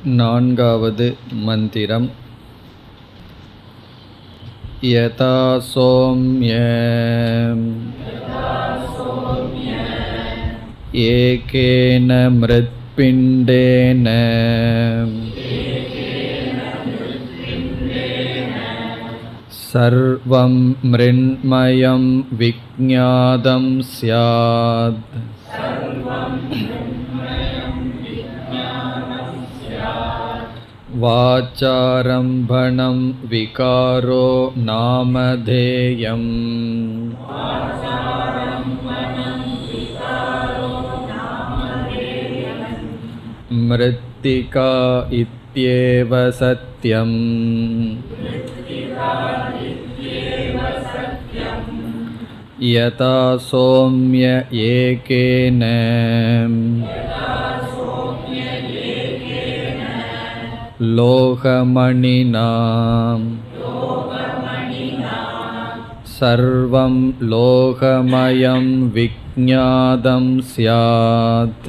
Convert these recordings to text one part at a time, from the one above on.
நான்காவது மந்திரம். யதா சோம்யம் ஏகேன மிருத்பிண்டேன சர்வம் மிருண்மயம் விஜ்ஞாதம் ஸ்யாத். வாசாரம்பணம் விகாரோ நாமதேயம். மிருத்திகா இத்யேவ சத்யம். யதா சோம்ய ஏகேன லோகமணினாம் சர்வம் லோகமயம் விஜ்ஞாதம் ஸ்யாத்.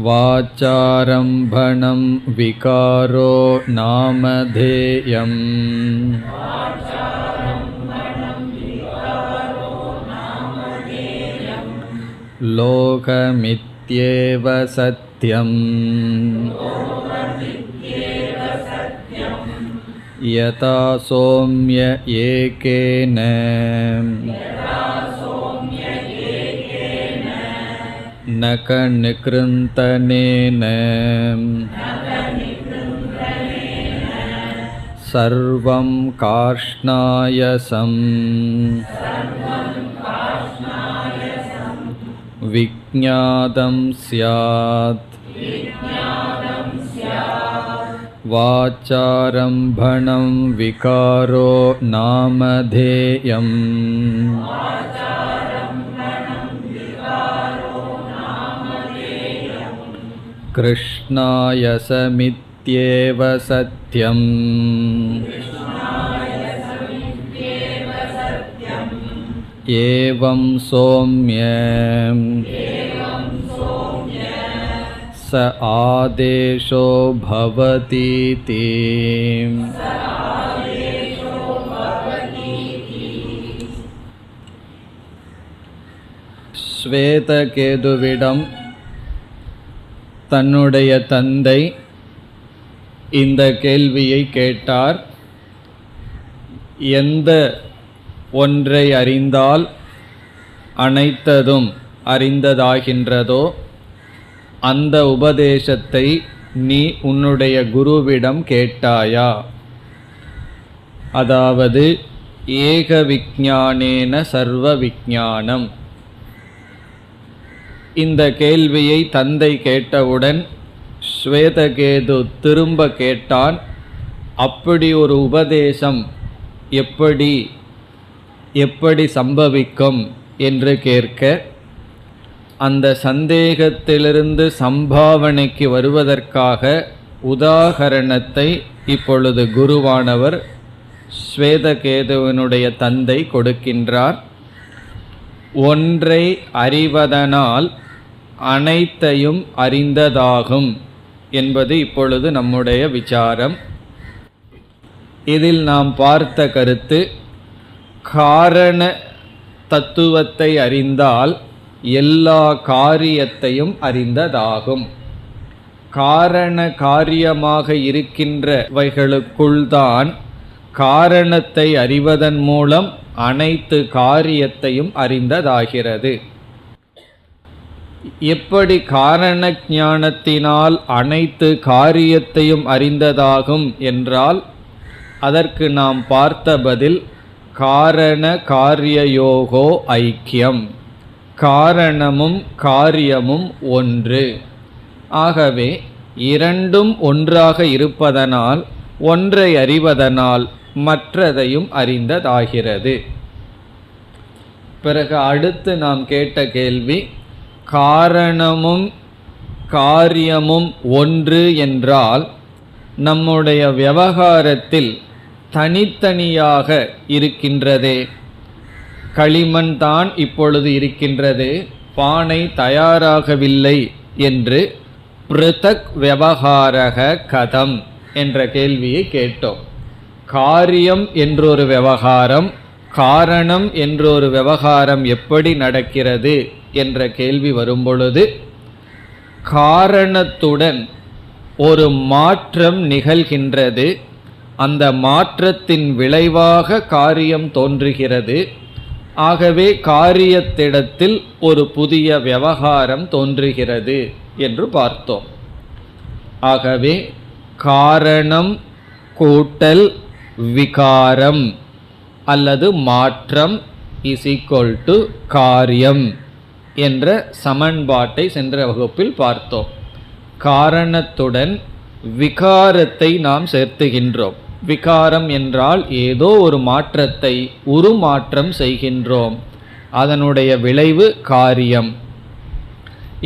வாசாரம்பணம் விகாரோ நாமதேயம். லோகமித்யேவ சத்யம். யதா சோம்ய ஏகேன நக நிக்ருந்தனேன சர்வம் கார்ஷ்ணாயசம். விஜ்ஞாதம் ஸ்யாத். வாசாரம்பணம் விகாரோ நாமதேயம். கிருஷ்ணாயசமித்யேவ சத்யம். ஏவம் சோம்யம் ச ஆதேஷோ பவதீதி. ஸ்வேதகேதுவிடம் தன்னுடைய தந்தை இந்த கேள்வியை கேட்டார். எந்த ஒன்றை அறிந்தால் அனைத்ததும் அறிந்ததாகின்றதோ அந்த உபதேசத்தை நீ உன்னுடைய குருவிடம் கேட்டாயா? அதாவது ஏக விஞ்ஞானேன சர்வ விஞ்ஞானம். இந்த கேள்வியை தந்தை கேட்டவுடன் ஸ்வேதகேது திரும்ப கேட்டான், அப்படி ஒரு உபதேசம் எப்படி சம்பவிக்கும் என்று கேட்க, அந்த சந்தேகத்திலிருந்து சம்பாவனைக்கு வருவதற்காக உதாகரணத்தை இப்பொழுது குருவானவர் ஸ்வேதகேதுவினுடைய தந்தை கொடுக்கின்றார். ஒன்றை அறிவதனால் அனைத்தையும் அறிந்ததாகும் என்பது இப்பொழுது நம்முடைய விசாரம். இதில் நாம் பார்த்த கருத்து, காரண தத்துவத்தை அறிந்தால் எல்லா காரியத்தையும் அறிந்ததாகும். காரண காரியமாக இருக்கின்றவைகளுக்குள்தான் காரணத்தை அறிவதன் மூலம் அனைத்து காரியத்தையும் அறிந்ததாகிறது. எப்படி காரண ஞானத்தினால் அனைத்து காரியத்தையும் அறிந்ததாகும் என்றால், அதற்கு நாம் பார்த்த பதில் காரண காரியயோகோ ஐக்கியம். காரணமும் காரியமும் ஒன்று. ஆகவே இரண்டும் ஒன்றாக இருப்பதனால், ஒன்றை அறிவதனால் மற்றதையும் அறிந்ததாகிறது. பிறகு அடுத்து நாம் கேட்ட கேள்வி, காரணமும் காரியமும் ஒன்று என்றால் நம்முடைய விவகாரத்தில் தனித்தனியாக இருக்கின்றதே. களிமண் தான் இப்பொழுது இருக்கின்றது, பானை தயாராகவில்லை என்று பிருதக் விவகாரக கதம் என்ற கேள்வியை கேட்டோம். காரியம் என்றொரு விவகாரம், காரணம் என்றொரு விவகாரம் எப்படி நடக்கிறது என்ற கேள்வி வரும்பொழுது, காரணத்துடன் ஒரு மாற்றம் நிகழ்கின்றது, அந்த மாற்றத்தின் விளைவாக காரியம் தோன்றுகிறது. ஆகவே காரியத்திடத்தில் ஒரு புதிய விவகாரம் தோன்றுகிறது என்று பார்த்தோம். ஆகவே காரணம் கூட்டல் விகாரம் அல்லது மாற்றம் இஸ் ஈக்குவல் டு காரியம் என்ற சமன்பாட்டை சென்ற வகுப்பில் பார்த்தோம். காரணத்துடன் விகாரத்தை நாம் சேர்த்துகின்றோம். விகாரம் என்றால் ஏதோ ஒரு மாற்றத்தை உருமாற்றம் செய்கின்றோம், அதனுடைய விளைவு காரியம்.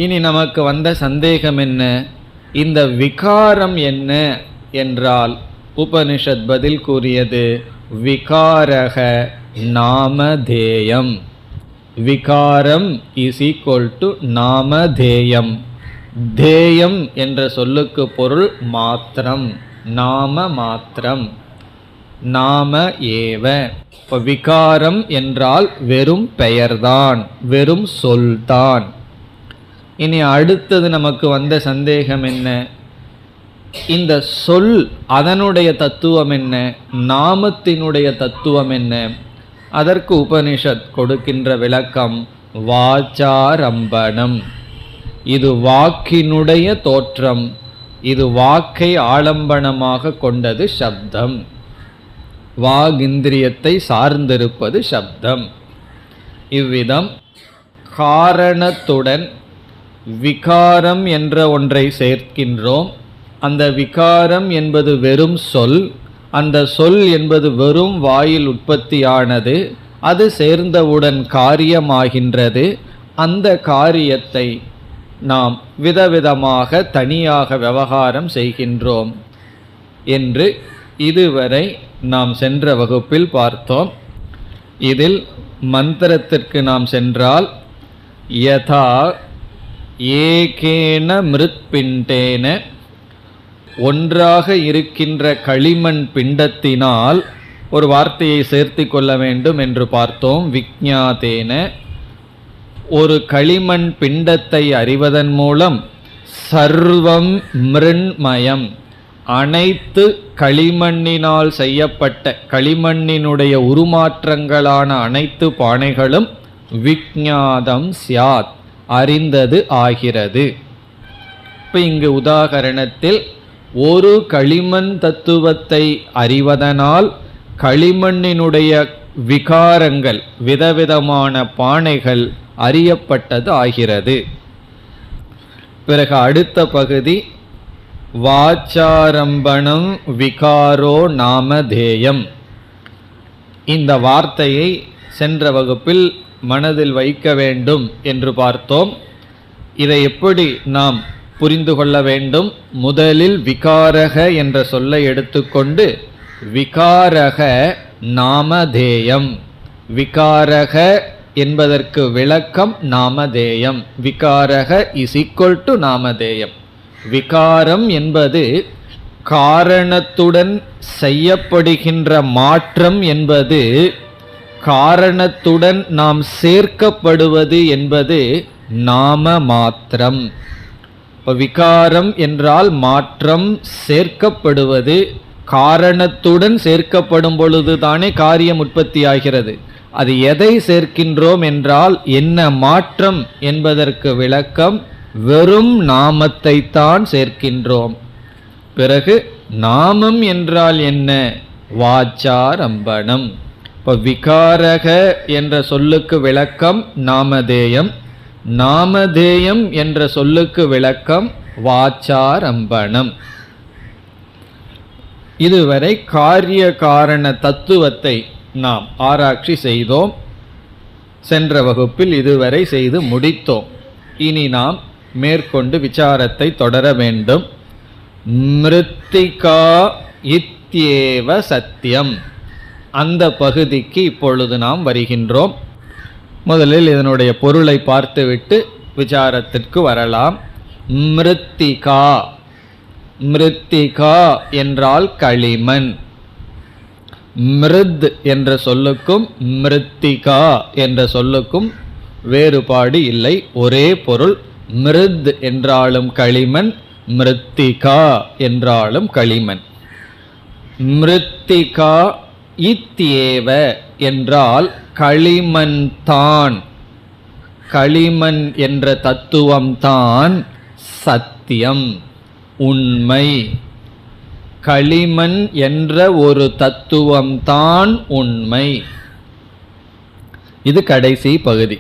இனி நமக்கு வந்த சந்தேகம் என்ன? இந்த விகாரம் என்ன என்றால் உபனிஷத் பதில் கூறியது விகாரக நாமதேயம். விகாரம் இஸ் ஈக்குவல் டு நாமதேயம். தேயம் என்ற சொல்லுக்கு பொருள் மாத்திரம், நாம மாத்திரம், நாம ஏவ. இப்போ விகாரம் என்றால் வெறும் பெயர்தான், வெறும் சொல்தான். இனி அடுத்தது நமக்கு வந்த சந்தேகம் என்ன? இந்த சொல் அதனுடைய தத்துவம் என்ன, நாமத்தினுடைய தத்துவம் என்ன? அதற்கு உபனிஷத் கொடுக்கின்ற விளக்கம் வாச்சாரம்பணம். இது வாக்கினுடைய தோற்றம், இது வாக்கை ஆலம்பனமாக கொண்டது சப்தம், வாகிந்திரியத்தை சார்ந்திருப்பது சப்தம். இவ்விதம் காரணத்துடன் விகாரம் என்ற ஒன்றை சேர்க்கின்றோம். அந்த விகாரம் என்பது வெறும் சொல், அந்த சொல் என்பது வெறும் வாயில் உற்பத்தியானது, அது சேர்ந்தவுடன் காரியமாகின்றது. அந்த காரியத்தை நாம் விதவிதமாக தனியாக விவகாரம் செய்கின்றோம் என்று இதுவரை நாம் சென்ற வகுப்பில் பார்த்தோம். இதில் மந்திரத்திற்கு நாம் சென்றால் யதா ஏகேன மிருத்பிண்டேன, ஒன்றாக இருக்கின்ற களிமண் பிண்டத்தினால் ஒரு வார்த்தையை சேர்த்து கொள்ள வேண்டும் என்று பார்த்தோம். விக்ஞாதேன, ஒரு களிமண் பிண்டத்தை அறிவதன் மூலம் சர்வம் மிருண்மயம், அனைத்து களிமண்ணினால் செய்யப்பட்ட களிமண்ணினுடைய உருமாற்றங்களான அனைத்து பானைகளும் விக்ஞாதம் ஸ்யாத், அறிந்தது ஆகிறது. இப்போ இங்கு உதாகரணத்தில் ஒரு களிமண் தத்துவத்தை அறிவதனால் களிமண்ணினுடைய விகாரங்கள், விதவிதமான பானைகள் அறியப்பட்டது ஆகிறது. பிறகு அடுத்த பகுதி வாச்சாரம்பணம் விகாரோ நாமதேயம். இந்த வார்த்தையை சென்ற வகுப்பில் மனதில் வைக்க வேண்டும் என்று பார்த்தோம். இதை எப்படி நாம் புரிந்து கொள்ள வேண்டும்? முதலில் விகாரக என்ற சொல்லை எடுத்துக்கொண்டு விகாரக நாமதேயம், விகாரக என்பதற்கு விளக்கம் நாமதேயம். விகாரக இஸ் ஈக்குவல் டு நாமதேயம். விகாரம் என்பது காரணத்துடன் செய்யப்படுகின்ற மாற்றம் என்பது, காரணத்துடன் நாம் சேர்க்கப்படுவது என்பது நாம மாத்திரம். இப்போ விகாரம் என்றால் மாற்றம், சேர்க்கப்படுவது. காரணத்துடன் சேர்க்கப்படும் பொழுது தானே காரியம் உற்பத்தி ஆகிறது. அது எதை சேர்க்கின்றோம் என்றால் என்ன மாற்றம் என்பதற்கு விளக்கம் வெறும் நாமத்தை தான் சேர்க்கின்றோம். பிறகு நாமம் என்றால் என்ன? வாச்சாரம்பணம். இப்போ விகாரக என்ற சொல்லுக்கு விளக்கம் நாமதேயம், நாமதேயம் என்ற சொல்லுக்கு விளக்கம் வாச்சாரம்பணம். இதுவரை காரிய காரண தத்துவத்தை நாம் ஆராய்ச்சி செய்தோம். சென்ற வகுப்பில் இதுவரை செய்து முடித்தோம். இனி நாம் மேற்கொண்டு விசாரத்தை தொடர வேண்டும். மிருத்திகா இத்யேவ சத்தியம், அந்த பகுதிக்கு இப்பொழுது நாம் வருகின்றோம். முதலில் இதனுடைய பொருளை பார்த்துவிட்டு விசாரத்திற்கு வரலாம். மிருத்திகா, மிருத்திகா என்றால் களிமண். மிருத் என்ற சொல்லுக்கும் மிருத்திகா என்ற சொல்லுக்கும் வேறுபாடு இல்லை, ஒரே பொருள். மிருத் என்றாலும் களிமண், மிருத்திகா என்றாலும் களிமண். மிருத்திகா இத்யேவ என்றால் களிமண் தான், களிமண் என்ற தத்துவம்தான் சத்தியம், உண்மை. களிமண் என்ற ஒரு தத்துவம்தான் உண்மை. இது கடைசி பகுதி.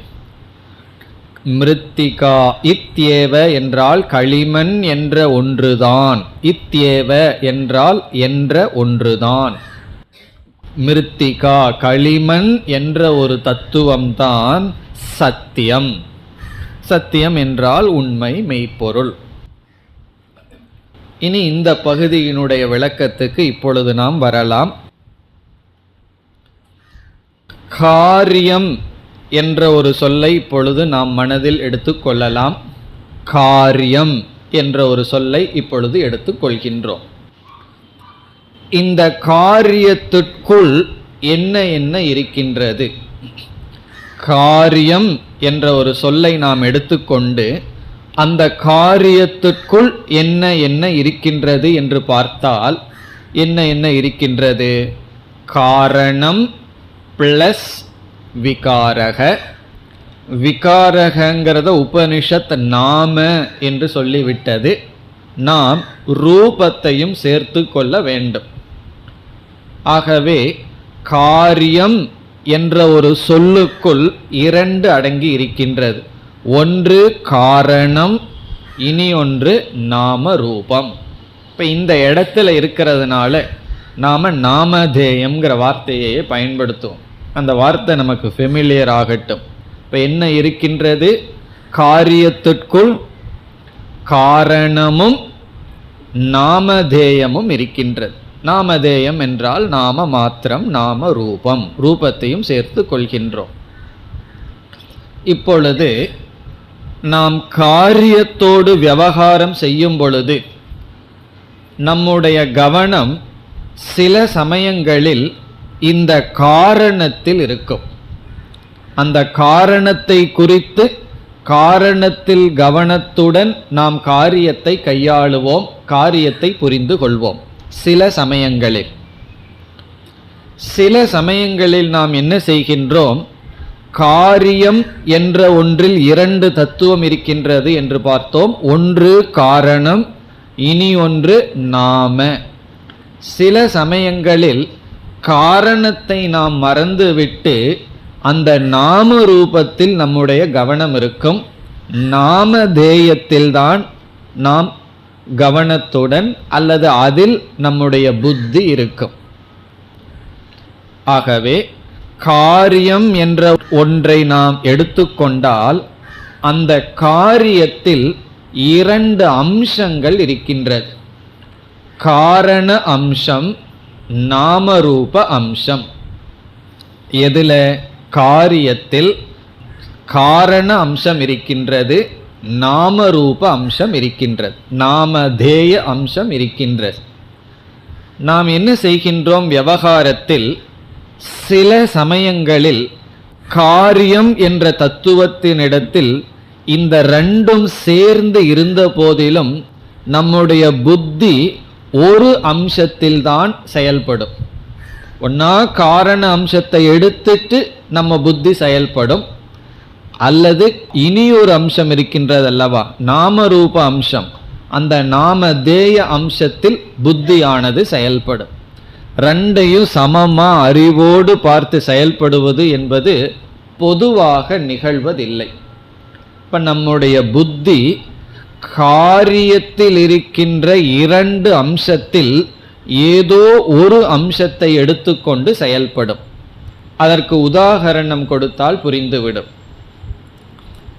மிருத்திகா இத்யேவ என்றால் களிமண் என்ற ஒன்றுதான், இத்யேவ என்றால் என்ற ஒன்றுதான். மிருத்திகா களிமண் என்ற ஒரு தத்துவம்தான் சத்தியம். சத்தியம் என்றால் உண்மை, மெய்ப்பொருள். இனி இந்த பகுதியினுடைய விளக்கத்துக்கு இப்பொழுது நாம் வரலாம். காரியம் என்ற ஒரு சொல்லை இப்பொழுது நாம் மனதில் எடுத்துக்கொள்ளலாம். காரியம் என்ற ஒரு சொல்லை இப்பொழுது எடுத்துக்கொள்கின்றோம். இந்த காரியத்திற்குள் என்ன என்ன இருக்கின்றது? காரியம் என்ற ஒரு சொல்லை நாம் எடுத்துக்கொண்டு அந்த காரியத்திற்குள் என்ன என்ன இருக்கின்றது என்று பார்த்தால் என்ன என்ன இருக்கின்றது? காரணம் பிளஸ் விகாரக. விகாரகங்கிறத உபனிஷத் நாம என்று சொல்லிவிட்டது. நாம் ரூபத்தையும் சேர்த்து கொள்ள வேண்டும். ஆகவே காரியம் என்ற ஒரு சொல்லுக்குள் இரண்டு அடங்கி இருக்கின்றது. ஒன்று காரணம், இனி ஒன்று நாம ரூபம். இப்போ இந்த இடத்துல இருக்கிறதுனால நாம நாமதேயம்ங்கிற வார்த்தையே பயன்படுத்துவோம். அந்த வார்த்தை நமக்கு ஃபெமிலியர் ஆகட்டும். இப்போ என்ன இருக்கின்றது? காரியத்திற்குள் காரணமும் நாமதேயமும் இருக்கின்றது. நாமதேயம் என்றால் நாம மாத்திரம், நாம ரூபம், ரூபத்தையும் சேர்த்து கொள்கின்றோம். இப்பொழுது நாம் காரியத்தோடு விவகாரம் செய்யும் பொழுது நம்முடைய கவனம் சில சமயங்களில் இந்த காரணத்தில் இருக்கும். அந்த காரணத்தை குறித்து காரணத்தில் கவனத்துடன் நாம் காரியத்தை கையாளுவோம், காரியத்தை புரிந்து கொள்வோம். சில சமயங்களில் நாம் என்ன செய்கின்றோம்? காரியம் என்ற ஒன்றில் இரண்டு தத்துவம் இருக்கின்றது என்று பார்த்தோம். ஒன்று காரணம், இனி ஒன்று நாம. சில சமயங்களில் காரணத்தை நாம் மறந்துவிட்டு அந்த நாம ரூபத்தில் நம்முடைய கவனம் இருக்கும். நாமதேயத்தில்தான் நாம் கவனத்துடன் அல்லது அதில் நம்முடைய புத்தி இருக்கும். ஆகவே காரியம் என்ற ஒன்றை நாம் எடுத்துக்கொண்டால் அந்த காரியத்தில் இரண்டு அம்சங்கள் இருக்கின்றது. காரண அம்சம், நாமரூப அம்சம். எதுல? காரியத்தில் காரண அம்சம் இருக்கின்றது, நாமரூப அம்சம் இருக்கின்றது, நாமதேய அம்சம் இருக்கின்றது. நாம் என்ன செய்கின்றோம்? விவகாரத்தில் சில சமயங்களில் காரியம் என்ற தத்துவத்தினிடத்தில் இந்த ரெண்டும் சேர்ந்து இருந்த போதிலும் நம்முடைய புத்தி ஒரு அம்சத்தில்தான் செயல்படும். ஒன்னா காரண அம்சத்தை எடுத்துட்டு நம்ம புத்தி செயல்படும், அல்லது இனி ஒரு அம்சம் இருக்கின்றது அல்லவா, நாமரூப அம்சம். அந்த நாமதேய அம்சத்தில் புத்தியானது செயல்படும். ரெண்டையும் சமமா அறிவோடு பார்த்து செயல்படுவது என்பது பொதுவாக நிகழ்வதில்லை. இப்ப நம்முடைய புத்தி காரியத்தில் இருக்கின்ற இரண்டு அம்சத்தில் ஏதோ ஒரு அம்சத்தை எடுத்துக்கொண்டு செயல்படும். அதற்கு உதாரணம் கொடுத்தால் புரிந்துவிடும்.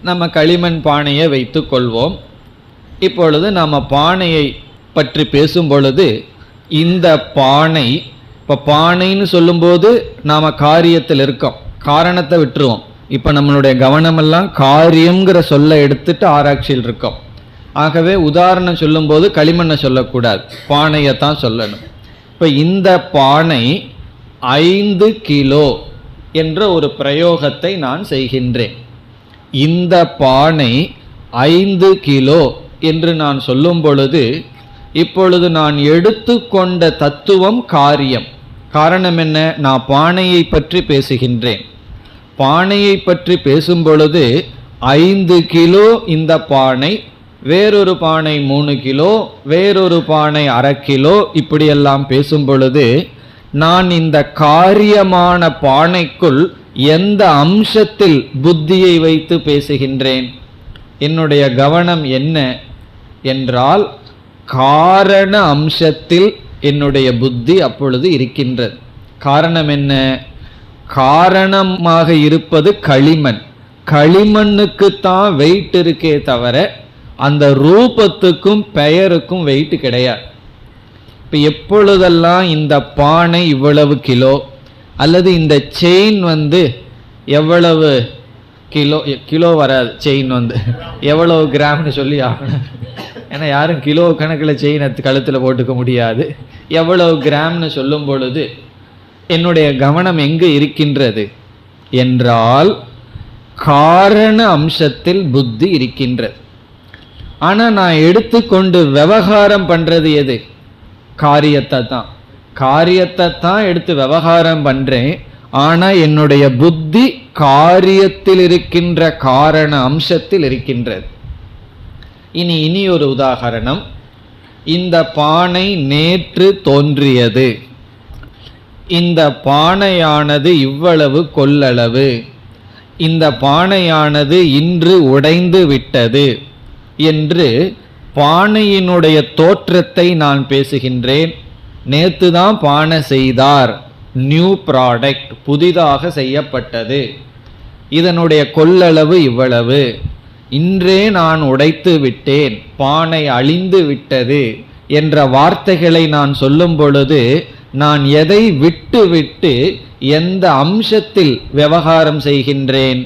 நம்ம களிமண் பானையை வைத்து கொள்வோம். இப்பொழுது நம்ம பானையை பற்றி பேசும் பொழுது இந்த பானை, இப்போ பானைன்னு சொல்லும்போது நாம் காரியத்தில் இருக்கோம், காரணத்தை விட்டுருவோம். இப்போ நம்மளுடைய கவனமெல்லாம் காரியம்ங்கிற சொல்ல எடுத்துட்டு ஆராய்ச்சியில் இருக்கோம். ஆகவே உதாரணம் சொல்லும்போது களிமண்ணை சொல்லக்கூடாது, பானையைத்தான் சொல்லணும். இப்போ இந்த பானை 5 கிலோ என்ற ஒரு பிரயோகத்தை நான் செய்கின்றேன். இந்த பானை 5 கிலோ என்று நான் சொல்லும் பொழுது, இப்பொழுது நான் எடுத்துக்கொண்ட தத்துவம் காரியம். காரணம் என்ன? நான் பானையை பற்றி பேசுகின்றேன். பானையை பற்றி பேசும் பொழுது 5 கிலோ இந்த பானை, வேறொரு பானை 3 கிலோ, வேறொரு பானை 1/2 கிலோ, இப்படியெல்லாம் பேசும் பொழுது நான் இந்த காரியமான பானைக்குள் எந்த அம்சத்தில் புத்தியை வைத்து பேசுகின்றேன்? என்னுடைய கவனம் என்ன என்றால் காரண அம்சத்தில் என்னுடைய புத்தி அப்பொழுது இருக்கின்றது. காரணம் என்ன? காரணமாக இருப்பது களிமண். களிமண்ணுக்குத்தான் வெயிட் இருக்கே தவிர அந்த ரூபத்துக்கும் பெயருக்கும் வெயிட் கிடையாது. இப்போ எப்பொழுதெல்லாம் இந்த பானை இவ்வளவு கிலோ அல்லது இந்த செயின் எவ்வளவு கிலோ, கிலோ வராது, செயின் எவ்வளவு கிராம்னு சொல்லி ஆகணும். ஏன்னா யாரும் கிலோ கணக்கில் செயின் கழுத்தில் போட்டுக்க முடியாது. எவ்வளவு கிராம்னு சொல்லும் பொழுது என்னுடைய கவனம் எங்கு இருக்கின்றது என்றால் காரண அம்சத்தில் புத்தி இருக்கின்றது. ஆனால் நான் எடுத்துக்கொண்டு விவகாரம் பண்ணுறது எது? காரியத்தை தான். காரியத்தை தான் எடுத்து விவகாரம் பண்ணுறேன். ஆனால் என்னுடைய புத்தி காரியத்தில் இருக்கின்ற காரண அம்சத்தில் இருக்கின்றது. இனி ஒரு உதாரணம். இந்த பானை நேற்று தோன்றியது. இந்த பானையானது இவ்வளவு கொள்ளளவு. இந்த பானையானது இன்று உடைந்து விட்டது என்று பானையினுடைய தோற்றத்தை நான் பேசுகின்றேன். நேற்று தான் பானை செய்தார், நியூ ப்ராடக்ட், புதிதாக செய்யப்பட்டது. இதனுடைய கொள்ளளவு இவ்வளவு. இன்றே நான் உடைத்து விட்டேன், பானை அழிந்து விட்டது என்ற வார்த்தைகளை நான் சொல்லும் பொழுது நான் எதை விட்டு விட்டு எந்த அம்சத்தில் விவகாரம் செய்கின்றேன்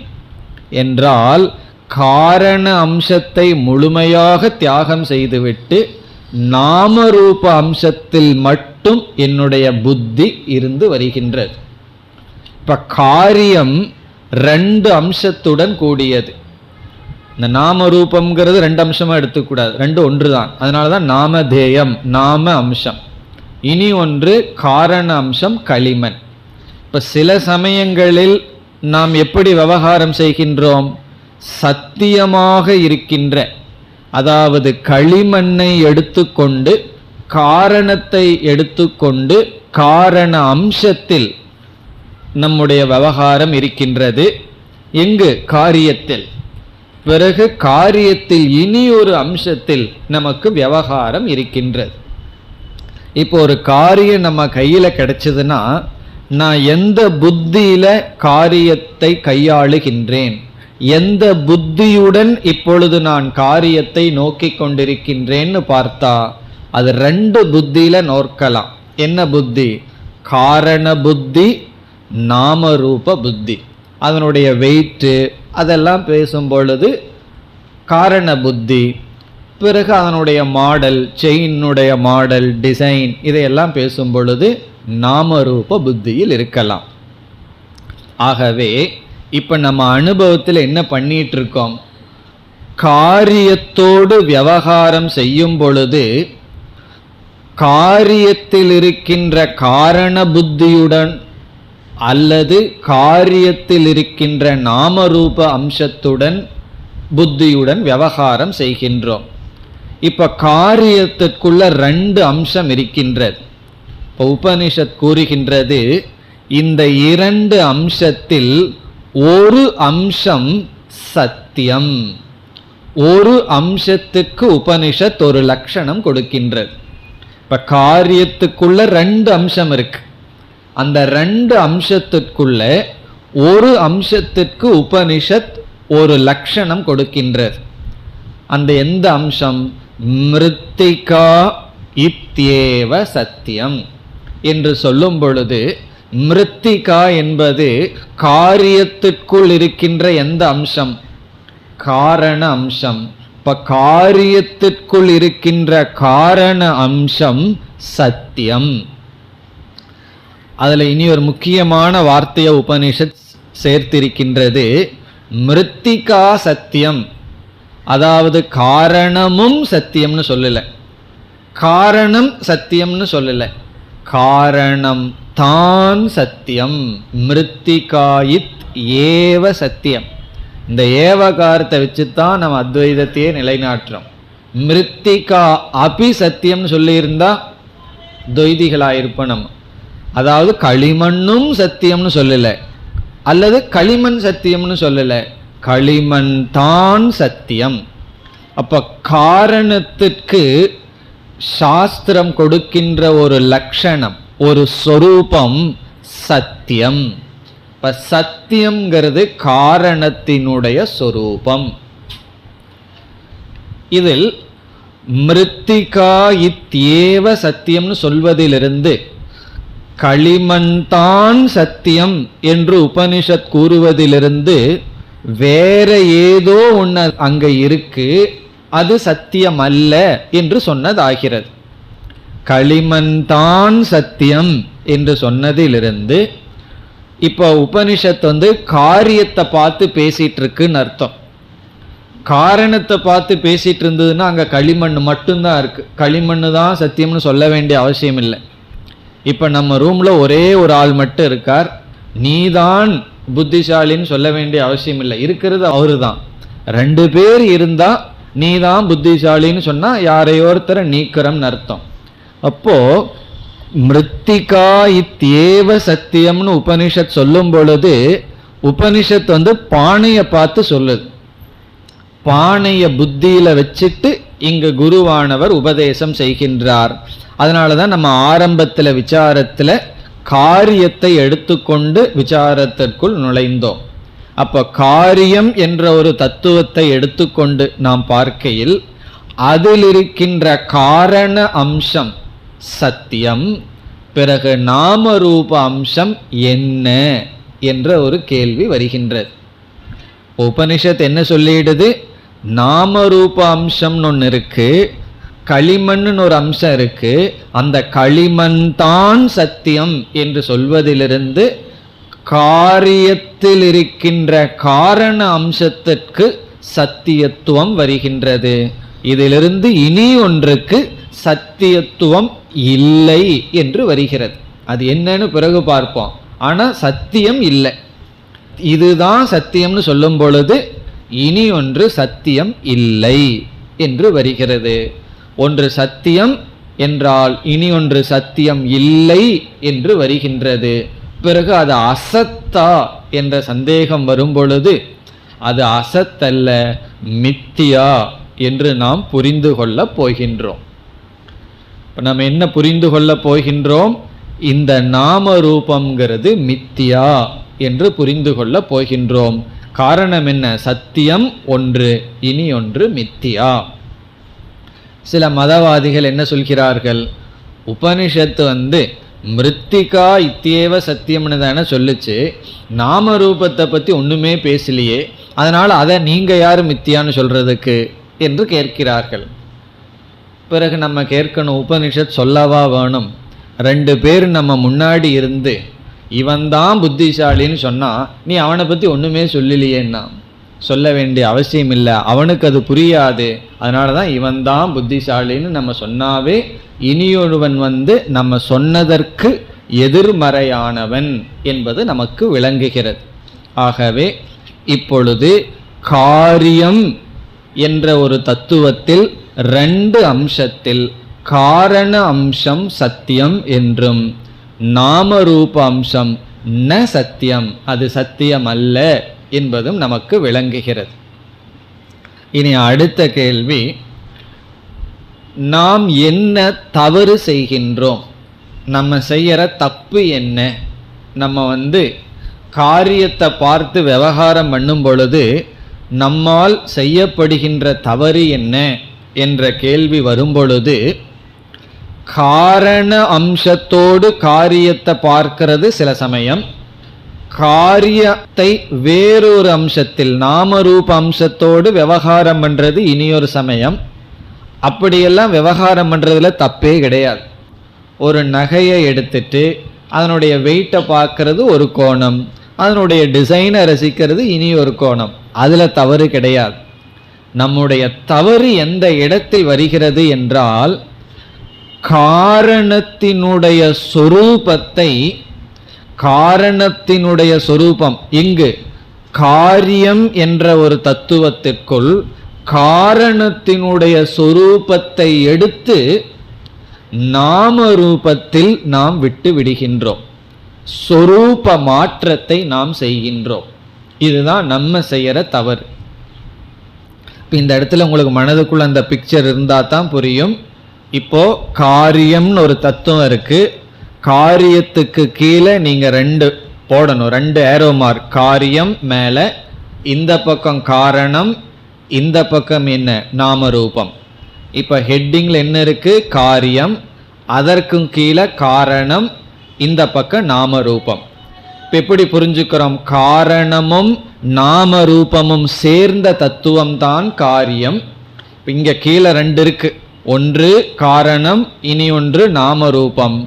என்றால் காரண அம்சத்தை முழுமையாக தியாகம் செய்துவிட்டு நாமரூப அம்சத்தில் மட்டும் என்னுடைய புத்தி இருந்து வருகின்றது. இப்ப காரியம் 2 அம்சத்துடன் கூடியது. இந்த நாமரூபம்ங்கிறது 2 அம்சமா எடுத்துக்கூடாது, 2 ஒன்று தான். அதனாலதான் நாமதேயம், நாம அம்சம். இனி ஒன்று காரண அம்சம் களிமண். இப்ப சில சமயங்களில் நாம் எப்படி விவகாரம் செய்கின்றோம்? சத்தியமாக இருக்கின்ற, அதாவது களிமண்ணை எடுத்துக்கொண்டு காரணத்தை எடுத்துக்கொண்டு காரண அம்சத்தில் நம்முடைய விவகாரம் இருக்கின்றது. எங்கு? காரியத்தில். பிறகு காரியத்தில் இனி ஒரு அம்சத்தில் நமக்கு விவகாரம் இருக்கின்றது. இப்போ ஒரு காரியம் நம்ம கையில கிடைச்சதுன்னா நான் எந்த புத்தியில காரியத்தை கையாளுகின்றேன், எந்த புத்தியுடன் இப்பொழுது நான் காரியத்தை நோக்கி கொண்டிருக்கின்றேன்னு பார்த்தா அது 2 புத்தியில நோக்கலாம். என்ன புத்தி? காரண புத்தி, நாமரூப புத்தி. அதனுடைய வெயிட்டு அதெல்லாம் பேசும் பொழுது காரண புத்தி. பிறகு அதனுடைய மாடல், செயினுடைய மாடல், டிசைன், இதையெல்லாம் பேசும் பொழுது நாமரூப புத்தியில் இருக்கலாம். ஆகவே இப்ப நம்ம அனுபவத்தில் என்ன பண்ணிட்டு இருக்கோம்? காரியத்தோடு விவகாரம் செய்யும் பொழுது காரியத்தில் இருக்கின்ற காரண புத்தியுடன் அல்லது காரியத்தில் இருக்கின்ற நாமரூப அம்சத்துடன் புத்தியுடன் விவகாரம் செய்கின்றோம். இப்ப காரியத்திற்குள்ள 2 அம்சம் இருக்கின்றது. இப்போ உபனிஷத் கூறுகின்றது, இந்த 2 அம்சத்தில் ஒரு அம்சம் சத்தியம். ஒரு அம்சத்துக்கு உபனிஷத் ஒரு லட்சணம் கொடுக்கின்றது. இப்ப காரியத்துக்குள்ள 2 அம்சம் இருக்கு. அந்த 2 அம்சத்திற்குள்ள ஒரு அம்சத்திற்கு உபனிஷத் ஒரு லட்சணம் கொடுக்கின்றது. அந்த எந்த அம்சம்? மிருத்திகா இத்யேவ சத்தியம் என்று சொல்லும் பொழுது மிருத்திகா என்பது காரியத்திற்குள் இருக்கின்ற எந்த அம்சம்? காரண அம்சம். இப்ப காரியத்திற்குள் இருக்கின்ற காரண அம்சம் சத்தியம். அதுல இனி ஒரு முக்கியமான வார்த்தையை உபனிஷத் சேர்த்திருக்கின்றது. மிருத்திகா சத்தியம், அதாவது காரணமும் சத்தியம்னு சொல்லல, காரணம் சத்தியம்னு சொல்லல, காரணம் தான் சத்தியம். மிருத்திகாயித் ஏவ சத்தியம். இந்த ஏவகாரத்தை வச்சுதான் நம்ம அத்வைதத்தையே நிலைநாட்டுறோம். மிருத்திகா அபி சத்தியம்னு சொல்லியிருந்தா துவைதிகளாயிருப்போம் நம்ம. அதாவது களிமண்ணும் சத்தியம்னு சொல்லல, அல்லது களிமண் சத்தியம்னு சொல்லல, களிமண் தான் சத்தியம். அப்ப காரணத்திற்கு சாஸ்திரம் கொடுக்கின்ற ஒரு லட்சணம், ஒரு சொரூபம் சத்தியம். இப்ப சத்தியம்ங்கிறது காரணத்தினுடைய சொரூபம். இதில் மிருத்திகா இத்யேவ சத்தியம்னு சொல்வதிலிருந்து களிமண் தான் சத்தியம் என்று உபனிஷத் கூறுவதிலிருந்து வேற ஏதோ ஒன்று அங்க இருக்கு, அது சத்தியம் அல்ல என்று சொன்னதாகிறது. களிமண் தான் சத்தியம் என்று சொன்னதிலிருந்து இப்போ உபனிஷத் காரியத்தை பார்த்து பேசிட்டு இருக்குன்னு அர்த்தம். காரணத்தை பார்த்து பேசிட்டு இருந்ததுன்னா அங்க களிமண் மட்டும்தான் இருக்கு, களிமண் தான் சத்தியம்னு சொல்ல வேண்டிய அவசியம் இல்லை. இப்ப நம்ம ரூம்ல ஒரே ஒரு ஆள் மட்டும் இருக்கார், நீதான் புத்திசாலின்னு சொல்ல வேண்டிய அவசியம் இல்லை, இருக்கிறது அவரு தான். 2 பேர் இருந்தா நீதான் புத்திசாலின்னு சொன்னா யாரையோருத்தரை நீக்கிறம்னு அர்த்தம். அப்போ மிருத்திகா இத்யேவ சத்தியம்னு உபனிஷத் சொல்லும் பொழுது உபனிஷத் பானையை பார்த்து சொல்லுது. பானைய புத்தியில வச்சுட்டு இங்க குருவானவர் உபதேசம் செய்கின்றார். அதனாலதான் நம்ம ஆரம்பத்துல விசாரத்துல காரியத்தை எடுத்துக்கொண்டு விசாரத்திற்குள் நுழைந்தோம். அப்ப காரியம் என்ற ஒரு தத்துவத்தை எடுத்துக்கொண்டு நாம் பார்க்கையில் அதில் இருக்கின்ற காரண அம்சம் சத்தியம். பிறகு நாம ரூப அம்சம் என்ன என்ற ஒரு கேள்வி வருகின்றது. உபனிஷத் என்ன சொல்லிடுது? நாம ரூப அம்சம்னு ஒன்று இருக்கு, களிமண்னு ஒரு அம்சம் இருக்கு. அந்த களிமண் தான் சத்தியம் என்று சொல்வதிலிருந்து காரியத்தில் இருக்கின்ற காரண அம்சத்திற்கு சத்தியத்துவம் வருகின்றது. இதிலிருந்து இனி ஒன்றுக்கு சத்தியத்துவம் இல்லை என்று வருகிறது. அது என்னன்னு பிறகு பார்ப்போம். ஆனா சத்தியம் இல்லை, இதுதான் சத்தியம்னு சொல்லும் பொழுது இனி ஒன்று சத்தியம் இல்லை என்று வருகிறது. ஒன்று சத்தியம் என்றால் இனி ஒன்று சத்தியம் இல்லை என்று வருகின்றது. பிறகு அது அசத்தா என்ற சந்தேகம் வரும் பொழுது அது அசத்தல்ல, மித்தியா என்று நாம் புரிந்து கொள்ள போகின்றோம். இப்போ நம்ம என்ன புரிந்து கொள்ள போகின்றோம்? இந்த நாம ரூபம்ங்கிறது மித்தியா என்று புரிந்து கொள்ள போகின்றோம். காரணம் என்ன? சத்தியம் ஒன்று, இனி ஒன்று மித்தியா. சில மதவாதிகள் என்ன சொல்கிறார்கள்? உபனிஷத்து மிருத்திகா இத்தியேவ சத்தியம்னு தானே சொல்லுச்சு, நாம ரூபத்தை பற்றி ஒன்றுமே பேசலையே, அதனால் அதை நீங்கள் யார் மித்தியான்னு சொல்கிறதுக்கு என்று கேட்கிறார்கள். பிறகு நம்ம கேட்கணும், உபனிஷத் சொல்லவா வேணும்? 2 பேர் நம்ம முன்னாடி இருந்து இவன்தான் புத்திசாலின்னு சொன்னால் நீ அவனை பற்றி ஒன்றுமே சொல்லலையேன்னா சொல்ல வேண்டிய அவசியம் இல்லை, அவனுக்கு அது புரியாது. அதனால தான் இவன்தான் புத்திசாலின்னு நம்ம சொன்னாவே இனியொருவன் நம்ம சொன்னதற்கு எதிர்மறையானவன் என்பது நமக்கு விளங்குகிறது. ஆகவே இப்பொழுது காரியம் என்ற ஒரு தத்துவத்தில் 2 அம்சத்தில் காரண அம்சம் சத்தியம் என்றும் நாமரூப அம்சம் ந சத்தியம், அது சத்தியம் அல்ல என்பதும் நமக்கு விளங்குகிறது. இனி அடுத்த கேள்வி, நாம் என்ன தவறு செய்கின்றோம்? நம்ம செய்யற தப்பு என்ன? நம்ம காரியத்தை பார்த்து விவகாரம் பண்ணும் பொழுது நம்மால் செய்யப்படுகின்ற தவறு என்ன என்ற கேள்வி வரும்பொழுது காரண அம்சத்தோடு காரியத்தை பார்க்கிறது சில சமயம், காரியத்தை வேறொரு அம்சத்தில் நாமரூப அம்சத்தோடு விவகாரம் பண்றது இனியொரு சமயம். அப்படியெல்லாம் விவகாரம் பண்றதுல தப்பே கிடையாது. ஒரு நகையை எடுத்துட்டு அதனுடைய வெயிட்டை பார்க்கறது ஒரு கோணம், அதனுடைய டிசைனை ரசிக்கிறது இனி ஒரு கோணம், அதுல தவறு கிடையாது. நம்முடைய தவறு எந்த இடத்தில் வருகிறது என்றால், காரணத்தினுடைய சொரூபத்தை, காரணத்தினுடைய சொரூபம் இங்கு காரியம் என்ற ஒரு தத்துவத்திற்குள் காரணத்தினுடைய சொரூபத்தை எடுத்து நாம ரூபத்தில் நாம் விட்டு விடுகின்றோம். சொரூப மாற்றத்தை நாம் செய்கின்றோம். இதுதான் நம்ம செய்யற தவறு. இந்த இடத்துல உங்களுக்கு மனதுக்குள்ள அந்த பிக்சர் இருந்தா தான் புரியும். இப்போ காரியம்னு ஒரு தத்துவம் இருக்கு, காரியத்துக்கு கீழே நீங்க ரெண்டு போடணும், ரெண்டு ஏரோ மார்க். காரியம் மேல, இந்த பக்கம் காரணம், இந்த பக்கம் என்ன நாமரூபம். இப்ப ஹெட்டிங்ல என்ன இருக்கு? காரியம், அதற்கும் கீழே காரணம், இந்த பக்கம் நாமரூபம். இப்ப எப்படி புரிஞ்சுக்கிறோம்? காரணமும் நாமரூபமும் சேர்ந்த தத்துவம் தான் காரியம். இங்க கீழே ரெண்டு இருக்கு, ஒன்று காரணம், இனி ஒன்று நாமரூபம்.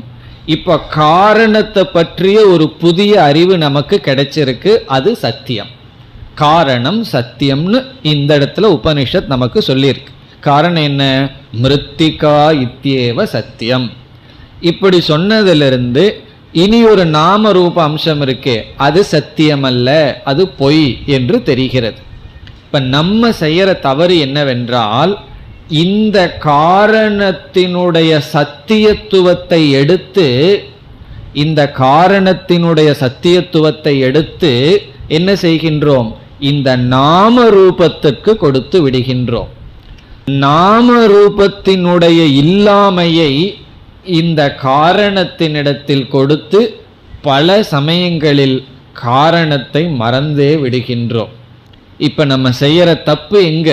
இப்ப காரணத்தை பற்றிய ஒரு புதிய அறிவு நமக்கு கிடைச்சிருக்கு, அது சத்தியம். காரணம் சத்தியம்னு இந்த இடத்துல உபனிஷத் நமக்கு சொல்லியிருக்கு. காரணம் என்ன? மிருத்திகா இத்யேவ சத்தியம். இப்படி சொன்னதிலிருந்து இனி ஒரு நாம ரூப அம்சம் இருக்கே, அது சத்தியம் அல்ல, அது பொய் என்று தெரிகிறது. இப்ப நம்ம செய்யற தவறு என்னவென்றால், இந்த காரணத்தினுடைய சத்தியத்துவத்தை எடுத்து, இந்த காரணத்தினுடைய சத்தியத்துவத்தை எடுத்து என்ன செய்கின்றோம்? இந்த நாம ரூபத்திற்கு கொடுத்து விடுகின்றோம். நாம ரூபத்தினுடைய இல்லாமையை இந்த காரணத்தினிடத்தில் கொடுத்து பல சமயங்களில் காரணத்தை மறந்தே விடுகின்றோம். இப்ப நம்ம செய்யற தப்பு எங்க?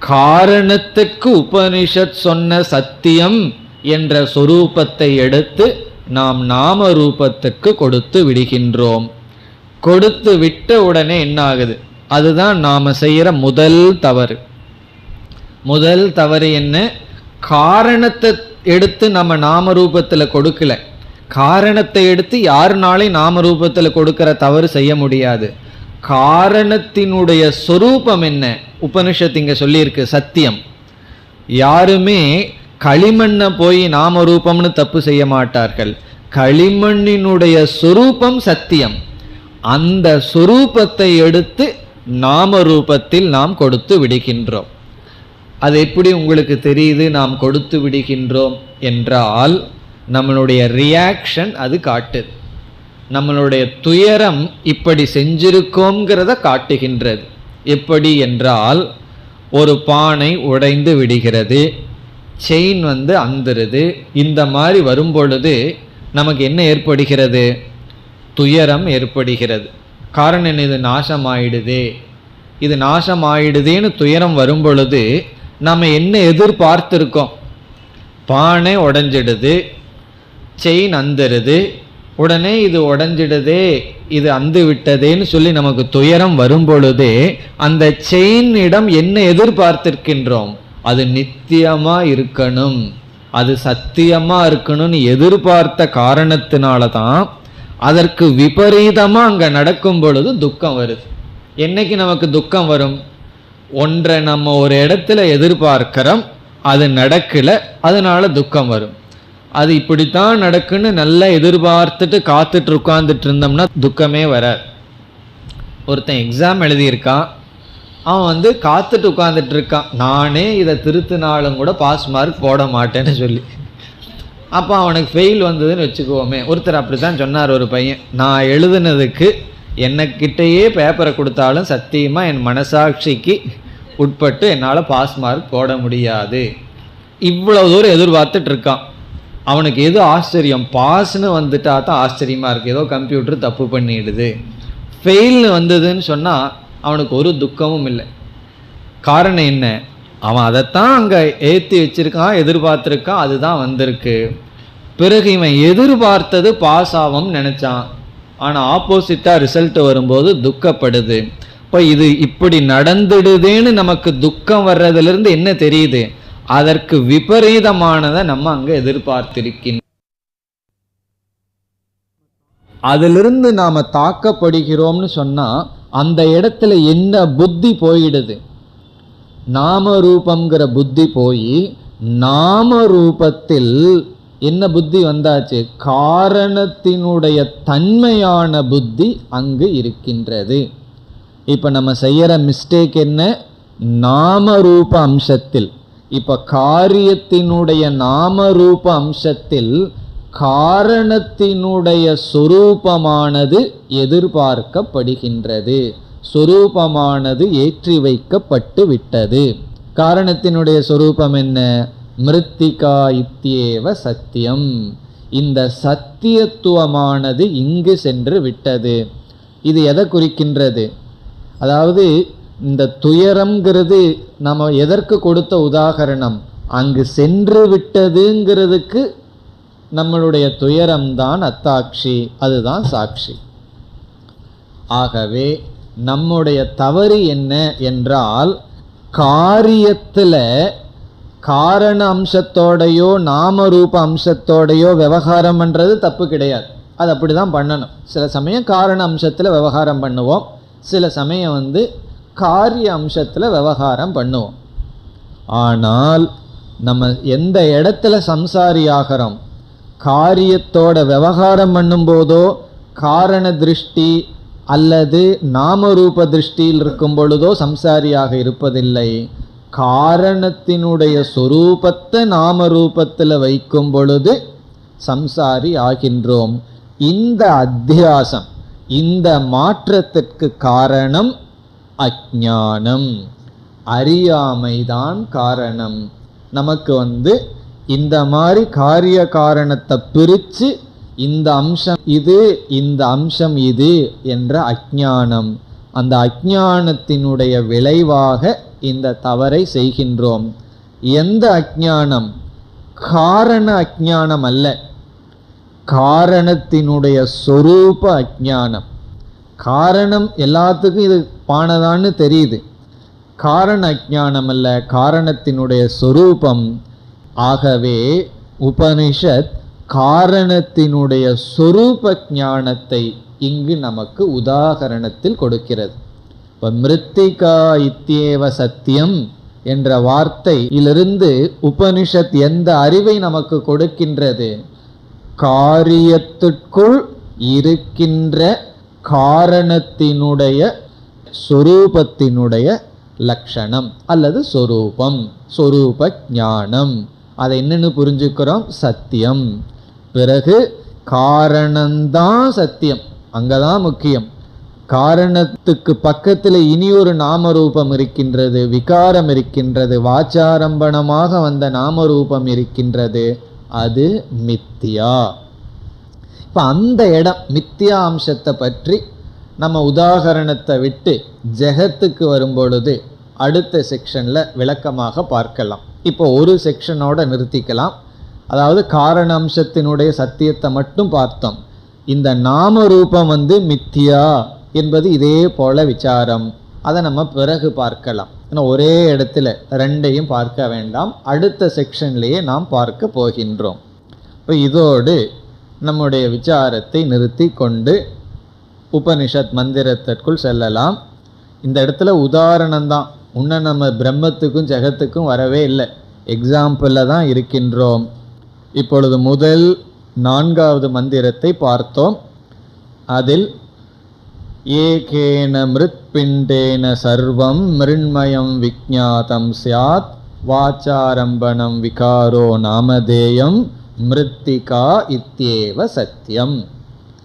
காரணத்துக்கு உபனிஷத் சொன்ன சத்தியம் என்ற சொரூபத்தை எடுத்து நாம் நாம ரூபத்துக்கு கொடுத்து விடுகின்றோம். கொடுத்து விட்ட உடனே என்ன ஆகுது? அதுதான் நாம செய்யற முதல் தவறு. முதல் தவறு என்ன? காரணத்தை எடுத்து நம்ம நாம ரூபத்துல கொடுக்கல. காரணத்தை எடுத்து யாருனாலையும் நாம ரூபத்துல கொடுக்கிற தவறு செய்ய முடியாது. காரணத்தினுடைய சொரூபம் என்ன? உபனிஷத்து இங்க சொல்லியிருக்கு, சத்தியம். யாருமே களிமண்ணை போய் நாம ரூபம்னு தப்பு செய்ய மாட்டார்கள். களிமண்ணினுடைய சொரூபம் சத்தியம். அந்த சொரூபத்தை எடுத்து நாம ரூபத்தில் நாம் கொடுத்து விடுகின்றோம். அது எப்படி உங்களுக்கு தெரியுது நாம் கொடுத்து விடுகின்றோம் என்றால், நம்மளுடைய ரியாக்ஷன் அது காட்டுது. நம்மளுடைய துயரம் இப்படி செஞ்சிருக்கோங்கிறத காட்டுகின்றது. எப்படி என்றால், ஒரு பானை உடைந்து விடுகிறது, செயின் அந்துருது. இந்த மாதிரி வரும்பொழுது நமக்கு என்ன ஏற்படுகிறது? துயரம் ஏற்படுகிறது. காரணம் என்ன? இது நாசமாயிடுதே, இது நாசமாயிடுதேன்னு துயரம் வரும் பொழுது நம்ம என்ன எதிர்பார்த்திருக்கோம்? பானை உடைஞ்சிடுது, செயின் அந்துருது, உடனே இது உடைஞ்சிடுதே, இது அந்து விட்டதேன்னு சொல்லி நமக்கு துயரம் வரும் பொழுதே அந்த செயினிடம் என்ன எதிர்பார்த்திருக்கின்றோம்? அது நித்தியமா இருக்கணும், அது சத்தியமா இருக்கணும்னு எதிர்பார்த்த காரணத்தினால தான் அதற்கு விபரீதமா அங்க நடக்கும் பொழுது துக்கம் வருது. என்னைக்கு நமக்கு துக்கம் வரும்? ஒன்றை நம்ம ஒரு இடத்துல எதிர்பார்க்கிறோம், அது நடக்கல, அதனால துக்கம் வரும். அது இப்படித்தான் நடக்குன்னு நல்லா எதிர்பார்த்துட்டு காத்துட்டு உட்கார்ந்துட்டு இருந்தோம்னா துக்கமே வராது. ஒருத்தன் எக்ஸாம் எழுதியிருக்கான், அவன் காத்துட்டு உட்கார்ந்துட்டு இருக்கான், நானே இதை திருத்தினாலும் கூட பாஸ் மார்க் போட மாட்டேன்னு சொல்லி. அப்போ அவனுக்கு ஃபெயில் வந்ததுன்னு வச்சுக்குவோமே. ஒருத்தர் அப்படி தான் சொன்னார். ஒரு பையன், நான் எழுதுனதுக்கு என்னக்கிட்டேயே பேப்பரை கொடுத்தாலும் சத்தியமாக என் மனசாட்சிக்கு உட்பட்டு என்னால் பாஸ் மார்க் போட முடியாது. இவ்வளோ தூரம் எதிர்பார்த்துட்டு இருக்கான். அவனுக்கு எது ஆச்சரியம்? பாஸ்ன்னு வந்துட்டா தான் ஆச்சரியமாக இருக்குது, ஏதோ கம்ப்யூட்டர் தப்பு பண்ணிடுது. ஃபெயில்னு வந்ததுன்னு சொன்னால் அவனுக்கு ஒரு துக்கமும் இல்லை. காரணம் என்ன? அவன் அதைத்தான் அங்கே ஏற்றி வச்சிருக்கான், எதிர்பார்த்துருக்கான், அதுதான் வந்திருக்கு. பிறகு இவன் எதிர்பார்த்தது பாஸ் ஆகும்னு நினச்சான், ஆனால் ஆப்போசிட்டாக ரிசல்ட் வரும்போது துக்கப்படுது. இப்போ இது இப்படி நடந்துடுதேன்னு நமக்கு துக்கம் வர்றதுலேருந்து என்ன தெரியுது? அதற்கு விபரீதமானதை நம்ம அங்கே எதிர்பார்த்திருக்கின்றோம். அதிலிருந்து நாம் தாக்கப்படுகிறோம்னு சொன்னால் அந்த இடத்துல என்ன புத்தி போயிடுது? நாம ரூபம்ங்கிற புத்தி போய் நாம ரூபத்தில் என்ன புத்தி வந்தாச்சு? காரணத்தினுடைய தன்மையான புத்தி அங்கு இருக்கின்றது. இப்போ நம்ம செய்யற மிஸ்டேக் என்ன? நாம ரூப அம்சத்தில், இப்போ காரியத்தினுடைய நாம ரூப அம்சத்தில் காரணத்தினுடைய சொரூபமானது எதிர்பார்க்கப்படுகின்றது, சொரூபமானது ஏற்றி வைக்கப்பட்டு விட்டது. காரணத்தினுடைய சொரூபம் என்ன? மிருத்திகா இத்யேவ சத்தியம். இந்த சத்தியத்துவமானது இங்கு சென்று விட்டது. இது எதை குறிக்கின்றது? அதாவது இந்த துயரம்ங்கிறது நம்ம எதற்கு கொடுத்த உதாகரணம்? அங்கு சென்று விட்டதுங்கிறதுக்கு நம்மளுடைய துயரம்தான் அத்தாட்சி, அதுதான் சாட்சி. ஆகவே நம்முடைய தவறு என்ன என்றால், காரியத்தில் காரண அம்சத்தோடையோ நாம ரூப அம்சத்தோடையோ விவகாரம் பண்ணுறது தப்பு கிடையாது, அது அப்படி தான் பண்ணணும். சில சமயம் காரண அம்சத்தில் விவகாரம் பண்ணுவோம், சில சமயம் காரிய அம்சத்தில் விவகாரம் பண்ணுவோம். ஆனால் நம்ம எந்த இடத்துல சம்சாரி ஆகிறோம்? காரியத்தோட விவகாரம் பண்ணும்போதோ காரண திருஷ்டி அல்லது நாம ரூப திருஷ்டியில் இருக்கும் பொழுதோ சம்சாரியாக இருப்பதில்லை. காரணத்தினுடைய சொரூபத்தை நாம ரூபத்தில் வைக்கும் பொழுது சம்சாரி ஆகின்றோம். இந்த அத்தியாசம், இந்த மாற்றத்திற்கு காரணம் அஞ்ஞானம், அறியாமைதான் காரணம். நமக்கு இந்த மாதிரி காரிய காரணத்தை பிரித்து இந்த அம்சம் இது, இந்த அம்சம் இது என்ற அஞ்ஞானம், அந்த அஞ்ஞானத்தினுடைய விளைவாக இந்த தவறை செய்கின்றோம். எந்த அஞ்ஞானம்? காரண அஞ்ஞானம் அல்ல, காரணத்தினுடைய சொரூப அஞ்ஞானம். காரணம் எல்லாத்துக்கும் இது பானதான்னு தெரியுது, காரண அஞ்ஞானம் அல்ல, காரணத்தினுடைய சொரூபம். ஆகவே உபனிஷத் காரணத்தினுடைய சொரூப ஞானத்தை இங்கு நமக்கு உதாகரணத்தில் கொடுக்கிறது. இப்போ மிருத்திகா இத்யேவ சத்தியம் என்ற வார்த்தையிலிருந்து உபனிஷத் எந்த அறிவை நமக்கு கொடுக்கின்றது? காரியத்திற்குள் இருக்கின்ற காரணத்தினுடைய சொரூபத்தினுடைய லட்சணம் அல்லது சொரூபம், சொரூப ஞானம். அதை என்னன்னு புரிஞ்சுக்கிறோம்? சத்தியம். பிறகு காரணம்தான் சத்தியம், அங்கதான் முக்கியம். காரணத்துக்கு பக்கத்தில் இனி ஒரு நாமரூபம் இருக்கின்றது, விகாரம் இருக்கின்றது, வாச்சாரம்பணமாக வந்த நாமரூபம் இருக்கின்றது, அது மித்தியா. இப்போ அந்த இடம் மித்தியா அம்சத்தை பற்றி நம்ம உதாகரணத்தை விட்டு ஜெகத்துக்கு வரும்பொழுது அடுத்த செக்ஷனில் விளக்கமாக பார்க்கலாம். இப்போ ஒரு செக்ஷனோட நிறுத்திக்கலாம். அதாவது காரண அம்சத்தினுடைய சத்தியத்தை மட்டும் பார்த்தோம். இந்த நாம ரூபம் மித்தியா என்பது இதே போல விசாரம், அதை நம்ம பிறகு பார்க்கலாம். ஆனால் ஒரே இடத்துல ரெண்டையும் பார்க்க வேண்டாம், அடுத்த செக்ஷன்லேயே நாம் பார்க்க போகின்றோம். இப்போ இதோடு நம்முடைய விசாரத்தை நிறுத்தி கொண்டு உபனிஷத் மந்திரத்திற்குள் செல்லலாம். இந்த இடத்துல உதாரணம்தான், இன்னும் நம்ம பிரம்மத்துக்கும் ஜெகத்துக்கும் வரவே இல்லை, எக்ஸாம்பிளில் தான் இருக்கின்றோம். இப்பொழுது முதல் 4வது மந்திரத்தை பார்த்தோம். அதில் ஏகேன மிருத்பிண்டேன சர்வம் மிருண்மயம் விஜ்ஞாதம் ஸ்யாத் வாச்சாரம்பணம் விகாரோ நாமதேயம் மிருத்திகா இத்யேவ சத்தியம்.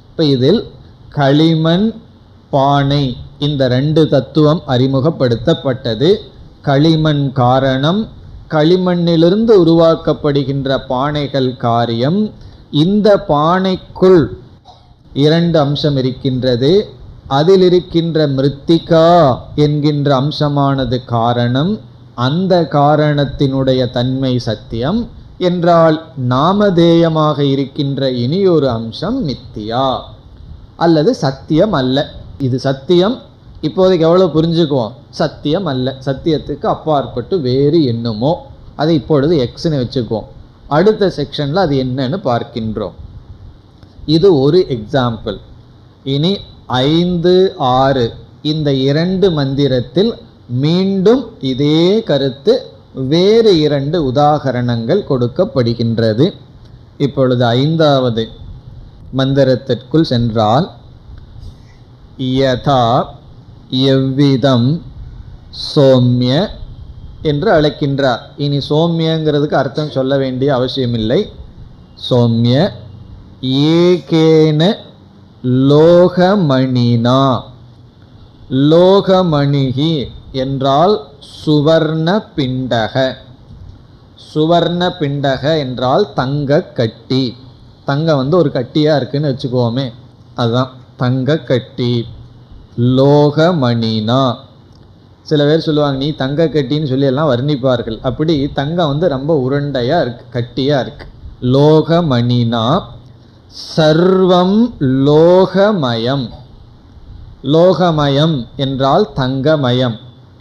இப்போ இதில் களிமண், பானை இந்த 2 தத்துவம் அறிமுகப்படுத்தப்பட்டது. களிமண் காரணம், களிமண்ணிலிருந்து உருவாக்கப்படுகின்ற பானைகள் காரியம். இந்த பானைக்குள் 2 அம்சம் இருக்கின்றது. அதில் இருக்கின்ற மிருத்திகா என்கின்ற அம்சமானது காரணம், அந்த காரணத்தினுடைய தன்மை சத்தியம் என்றால் நாமதேயமாக இருக்கின்ற இனியொரு அம்சம் மித்தியா அல்லது சத்தியம் அல்ல. இது சத்தியம், இப்போதைக்கு எவ்வளவு புரிஞ்சுக்குவோம், சத்தியம் அல்ல, சத்தியத்துக்கு அப்பாற்பட்டு வேறு என்னமோ, அதை இப்பொழுது எக்ஸ்ன்னு வச்சுக்குவோம். அடுத்த செக்ஷன்ல அது என்னன்னு பார்க்கின்றோம். இது ஒரு எக்ஸாம்பிள். இனி 5, 6 இந்த 2 மந்திரத்தில் மீண்டும் இதே கருத்து வேறு 2 உதாகரணங்கள் கொடுக்கப்படுகின்றது. இப்பொழுது 5வது மந்திரத்திற்குள் சென்றால், யதா எவ்விதம் சோம்ய என்று அழைக்கின்றார். இனி சோம்யங்கிறதுக்கு அர்த்தம் சொல்ல வேண்டிய அவசியமில்லை. சோம்ய ஏகேன லோகமணினா, லோகமணிகி என்றால் சுவர்ண பிண்டக, சுவர்ண பிண்டக என்றால் தங்க கட்டி. தங்கம் ஒரு கட்டியா இருக்குன்னு வச்சுக்கோமே, அதுதான் தங்க கட்டி. லோகமணினா, சில பேர் சொல்லுவாங்க நீ தங்க கட்டின்னு சொல்லி எல்லாம் வர்ணிப்பார்கள். அப்படி தங்கம் ரொம்ப உருண்டையா இருக்கு, கட்டியா இருக்கு. லோகமணினா சர்வம் லோகமயம். லோகமயம் என்றால் தங்கமயம்.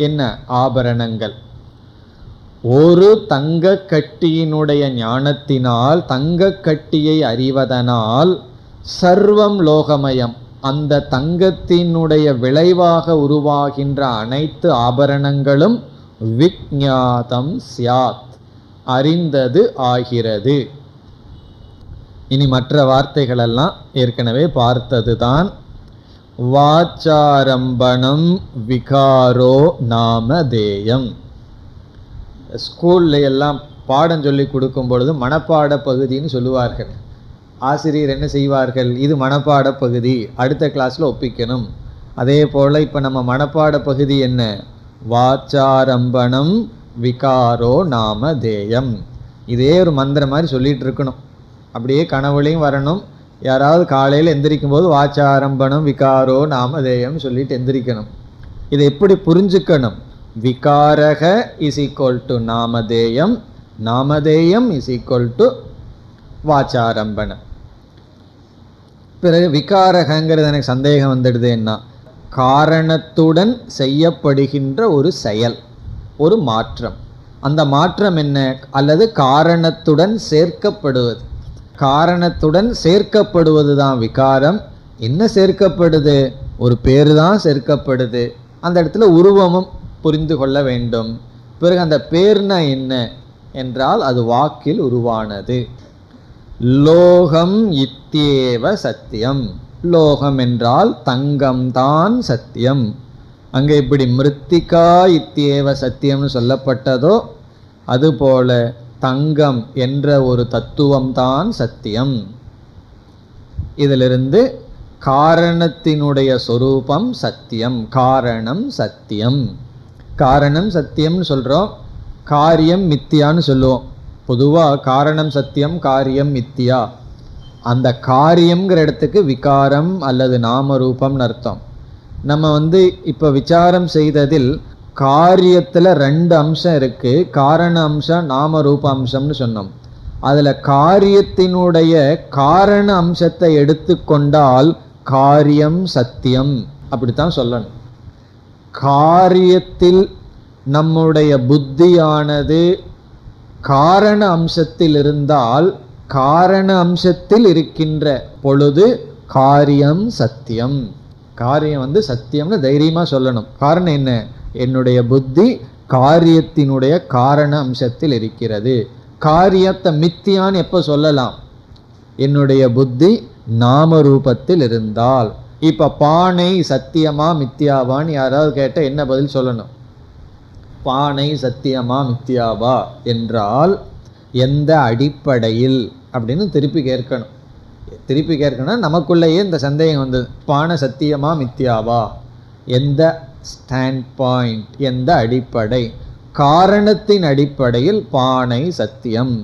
என்ன? ஆபரணங்கள். ஒரு தங்க கட்டியினுடைய ஞானத்தினால், தங்க கட்டியை அறிவதனால் சர்வம் லோகமயம், அந்த தங்கத்தினுடைய விளைவாக உருவாகின்ற அனைத்து ஆபரணங்களும் விக்ஞாதம் ஸ்யாத், அறிந்தது ஆகிறது. இனி மற்ற வார்த்தைகளெல்லாம் ஏற்கனவே பார்த்ததுதான். வாச்சாரம்பணம் விகாரோ நாமதேயம். ஸ்கூல்ல எல்லாம் பாடம் சொல்லி கொடுக்கும் பொழுது மனப்பாட பகுதின்னு சொல்லுவார்கள். ஆசிரியர் என்ன செய்வார்கள், இது மனப்பாட பகுதி, அடுத்த கிளாஸ்ல ஒப்பிக்கணும். அதே போல இப்ப நம்ம மனப்பாட பகுதி என்ன, வாச்சாரம்பணம் விகாரோ நாமதேயம். இதே ஒரு மந்திரம் மாதிரி சொல்லிட்டு இருக்கணும், அப்படியே கனவுலையும் வரணும். யாராவது காலையில் எந்திரிக்கும் போது வாச்சாரம்பணம் விகாரோ நாமதேயம் சொல்லிட்டு எந்திரிக்கணும். இதை எப்படி புரிஞ்சுக்கணும், விகாரக இஸ் ஈக்குவல் டு நாமதேயம், நாமதேயம் இஸ் ஈக்குவல் டு வாச்சாரம்பணம். பிறகு விகாரகங்கிறது எனக்கு சந்தேகம் வந்துடுதுன்னா, காரணத்துடன் செய்யப்படுகின்ற ஒரு செயல், ஒரு மாற்றம். அந்த மாற்றம் என்ன, அல்லது காரணத்துடன் சேர்க்கப்படுவது. காரணத்துடன் சேர்க்கப்படுவது தான் விகாரம். என்ன சேர்க்கப்படுது, ஒரு பேரு தான் சேர்க்கப்படுது. அந்த இடத்துல உருவமும் புரிந்து கொள்ள வேண்டும். பிறகு அந்த பேர்னா என்ன என்றால் அது வாக்கில் உருவானது. லோகம் இத்யேவ சத்தியம். லோகம் என்றால் தங்கம்தான் சத்தியம். அங்கே இப்படி மிருத்திகா இத்யேவ சத்தியம்னு சொல்லப்பட்டதோ அதுபோல தங்கம் என்ற ஒரு தத்துவம்தான் சத்தியம். இதிலிருந்து காரணத்தினுடைய சொரூபம் சத்தியம், காரணம் சத்தியம். காரணம் சத்தியம்னு சொல்றோம், காரியம் மித்தியான்னு சொல்லுவோம். பொதுவாக காரணம் சத்தியம், காரியம் மித்தியா. அந்த காரியம்ங்கிற இடத்துக்கு விகாரம் அல்லது நாமரூபம்னு அர்த்தம். நம்ம இப்போ விசாரம் செய்ததில் காரியத்தில் 2 அம்சம் இருக்கு, காரண அம்சம் நாமரூப அம்சம்னு சொன்னோம். அதில் காரியத்தினுடைய காரண அம்சத்தை எடுத்துக்கொண்டால் காரியம் சத்தியம் அப்படித்தான் சொல்லணும். காரியத்தில் நம்முடைய புத்தியானது காரண அம்சத்தில் இருந்தால், காரண அம்சத்தில் இருக்கின்ற பொழுது காரியம் சத்தியம். காரியம் சத்தியம்னு தைரியமா சொல்லணும். காரணம் என்ன, என்னுடைய புத்தி காரியத்தினுடைய காரண அம்சத்தில் இருக்கிறது. காரியத்தை மித்தியான்னு எப்ப சொல்லலாம், என்னுடைய புத்தி நாம ரூபத்தில் இருந்தால். இப்ப பானை சத்தியமா மித்தியாவான்னு யாராவது கேட்ட என்ன பதில் சொல்லணும், பானை சத்தியமா மித்தியாவா என்றால் எந்த அடிப்படையில் அப்படின்னு திருப்பி கேட்கணும். திருப்பி கேட்கணும், நமக்குள்ளேயே இந்த சந்தேகம் வந்தது, பானை சத்தியமா மித்தியாவா, எந்த ஸ்டாண்ட் பாயிண்ட், எந்த அடிப்படை. காரணத்தின் அடிப்படையில் பானை சத்தியம்.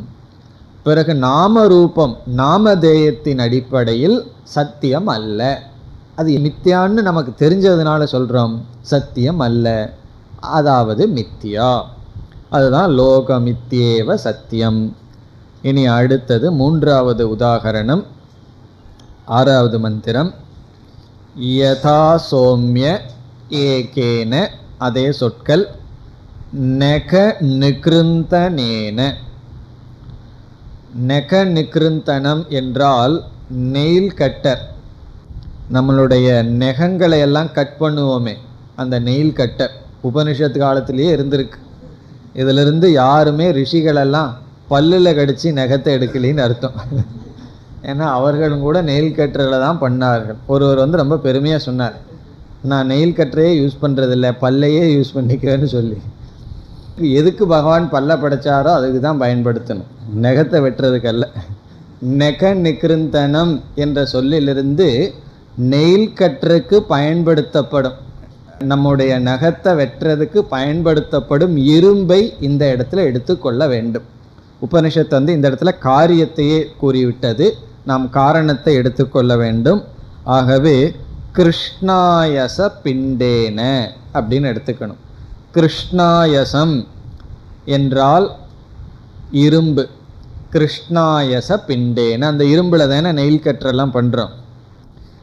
பிறகு நாம ரூபம் நாமதேயத்தின் அடிப்படையில் சத்தியம் அல்ல. அது மித்தியான்னு நமக்கு தெரிஞ்சதுனால சொல்றோம், சத்தியம் அல்ல, அதாவது மித்தியா. அதுதான் லோகமித்யேவ சத்தியம். இனி அடுத்தது மூன்றாவது உதாகரணம், ஆறாவது மந்திரம். யதா சோம்ய ஏகேன, அதே சொற்கள். நெக நிகிருந்தனேன. நெக நிகிருந்தனம் என்றால் நெயில் கட்டர். நம்மளுடைய நெகங்களை எல்லாம் கட் பண்ணுவோமே, அந்த நெயில் கட்டர் உபனிஷத்து காலத்திலேயே இருந்திருக்கு. இதிலிருந்து யாருமே ரிஷிகளெல்லாம் பல்லில் கடித்து நெகத்தை எடுக்கலின்னு அர்த்தம். ஏன்னா அவர்களும் கூட நெயில் கட்டரில் தான் பண்ணார்கள். ஒருவர் வந்து ரொம்ப பெருமையாக சொன்னார், நான் நெயில் கட்டரையே யூஸ் பண்ணுறதில்ல, பல்லையே யூஸ் பண்ணிக்கிறேன்னு சொல்லி. எதுக்கு பகவான் பல்ல படைச்சாரோ அதுக்கு தான் பயன்படுத்தணும், நெகத்தை வெட்டுறதுக்கல்ல. நெக நிகிருந்தனம் என்ற சொல்லிலிருந்து நெயில் கட்டருக்கு பயன்படுத்தப்படும், நம்முடைய நகத்தை வெட்டுறதுக்கு பயன்படுத்தப்படும் இரும்பை இந்த இடத்துல எடுத்துக்கொள்ள வேண்டும். உபனிஷத்து வந்து இந்த இடத்துல காரியத்தையே கூறிவிட்டது, நாம் காரணத்தை எடுத்துக்கொள்ள வேண்டும். ஆகவே கிருஷ்ணாயச பிண்டேன அப்படின்னு எடுத்துக்கணும். கிருஷ்ணாயசம் என்றால் இரும்பு, கிருஷ்ணாயச பிண்டேன அந்த இரும்பில் தானே நெயில் கட்டரெல்லாம் பண்ணுறோம்.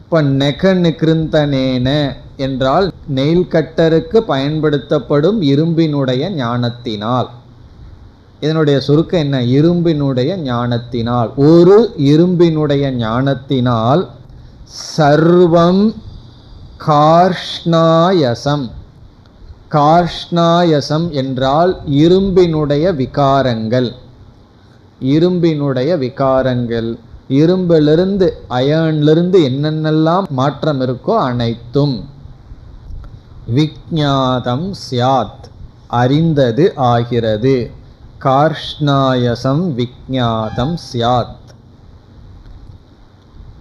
இப்போ நெக நிகிருந்தனேன என்றால் நெயில் கட்டருக்கு பயன்படுத்தப்படும் இரும்பினுடைய ஞானத்தினால். இதனுடைய சுருக்கம் என்ன? இரும்பினுடைய ஞானத்தினால், ஒரு இரும்பினுடைய ஞானத்தினால் சர்வம் கார்ஷ்ணாயசம். கார்ஷ்ணாயசம் என்றால் இரும்பினுடைய விகாரங்கள், இரும்பினுடைய விகாரங்கள், இரும்பிலிருந்து அயனிலிருந்து என்னென்னலாம் மாற்றம் இருக்கோ அனைத்தும். விஞ்ஞாதம் ஸ்யாத், அறிந்தது ஆகிறது. கார்ஷ்ணாயசம் விஞ்ஞாதம் ஸ்யாத்.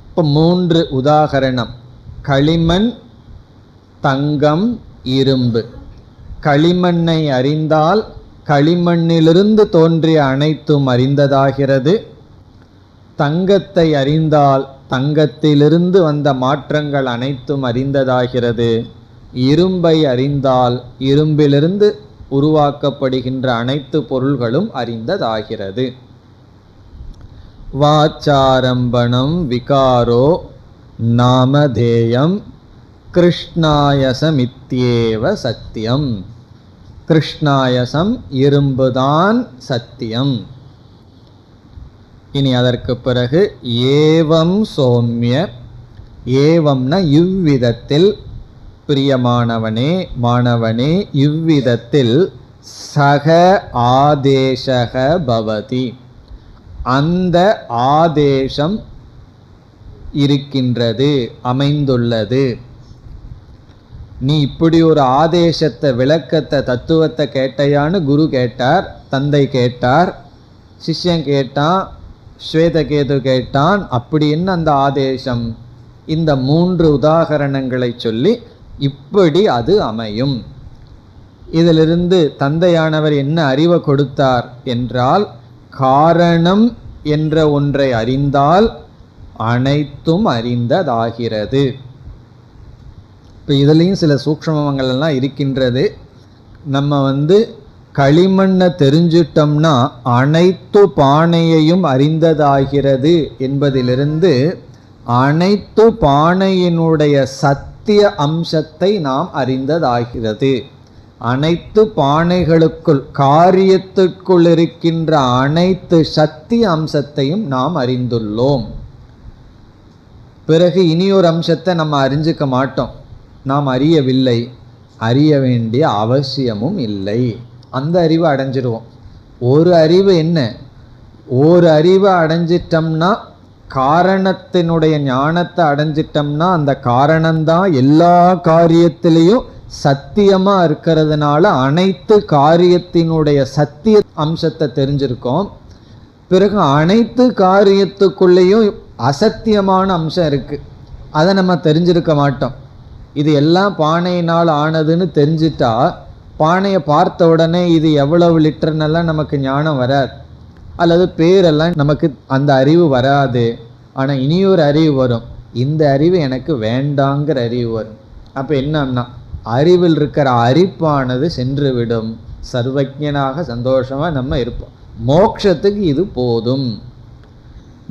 இப்போ 3 உதாகரணம். களிமண், தங்கம், இரும்பு. களிமண்ணை அறிந்தால் களிமண்ணிலிருந்து தோன்றிய அனைத்தும் அறிந்ததாகிறது. தங்கத்தை அறிந்தால் தங்கத்திலிருந்து வந்த மாற்றங்கள் அனைத்தும் அறிந்ததாகிறது. இரும்பை அறிந்தால் இரும்பிலிருந்து உருவாக்கப்படுகின்ற அனைத்து பொருள்களும் அறிந்ததாகிறது. வாச்சாரம்பணம் விகாரோ நாமதேயம் கிருஷ்ணாயசமித்யேவ சத்தியம். கிருஷ்ணாயசம் இரும்புதான் சத்தியம். இனி அதற்கு பிறகு ஏவம் சோம்ய. ஏவம்னா இவ்விதத்தில், பிரியமானவனே மாணவனே, இவ்விதத்தில் சக ஆதேசக பவதி, அந்த ஆதேசம் இருக்கின்றது, அமைந்துள்ளது. நீ இப்படி ஒரு ஆதேசத்தை, விளக்கத்தை, தத்துவத்தை கேட்டையான்னு குரு கேட்டார், தந்தை கேட்டார், சிஷ்யன் கேட்டான், ஸ்வேதகேது கேட்டான். அப்படி என்ன அந்த ஆதேசம்? இந்த 3 உதாகரணங்களை சொல்லி இப்படி அது அமையும். இதிலிருந்து தந்தையானவர் என்ன அறிவை கொடுத்தார் என்றால், காரணம் என்ற ஒன்றை அறிந்தால் அனைத்தும் அறிந்ததாகிறது. இப்போ இதுலேயும் சில சூக்ஷ்மங்கள் எல்லாம் இருக்கின்றது. நம்ம களிமண்ணை தெரிஞ்சிட்டோம்னா அனைத்து பானையையும் அறிந்ததாகிறது என்பதிலிருந்து அனைத்து பானையினுடைய சத்திய அம்சத்தை நாம் அறிந்ததாகிறது. அனைத்து பானைகளுக்குள், காரியத்திற்குள் இருக்கின்ற அனைத்து சத்திய அம்சத்தையும் நாம் அறிந்துள்ளோம். பிறகு இனியொரு அம்சத்தை நம்ம அறிஞ்சிக்க மாட்டோம், நாம் அறியவில்லை, அறிய வேண்டிய அவசியமும் இல்லை. அந்த அறிவை அடைஞ்சிடுவோம். ஒரு அறிவு என்ன? ஒரு அறிவை அடைஞ்சிட்டோம்னா, காரணத்தினுடைய ஞானத்தை அடைஞ்சிட்டோம்னா, அந்த காரணம்தான் எல்லா காரியத்திலையும் சத்தியமா இருக்கிறதுனால அனைத்து காரியத்தினுடைய சத்திய அம்சத்தை தெரிஞ்சிருக்கோம். பிறகு அனைத்து காரியத்துக்குள்ளேயும் அசத்தியமான அம்சம் இருக்கு, அதை நம்ம தெரிஞ்சிருக்க மாட்டோம். இது எல்லாம் பானையினால் ஆனதுன்னு தெரிஞ்சிட்டா, பானையை பார்த்த உடனே இது எவ்வளவு லிட்டர்னெல்லாம் நமக்கு ஞானம் வராது, அல்லது பேரெல்லாம் நமக்கு அந்த அறிவு வராது. ஆனால் இனியொரு அறிவு வரும், இந்த அறிவு எனக்கு வேண்டாங்கிற அறிவு வரும். அப்போ என்னன்னா, அறிவில் இருக்கிற அரிப்பானது சென்று விடும், சர்வஜனாக சந்தோஷமாக நம்ம இருப்போம். மோட்சத்துக்கு இது போதும்.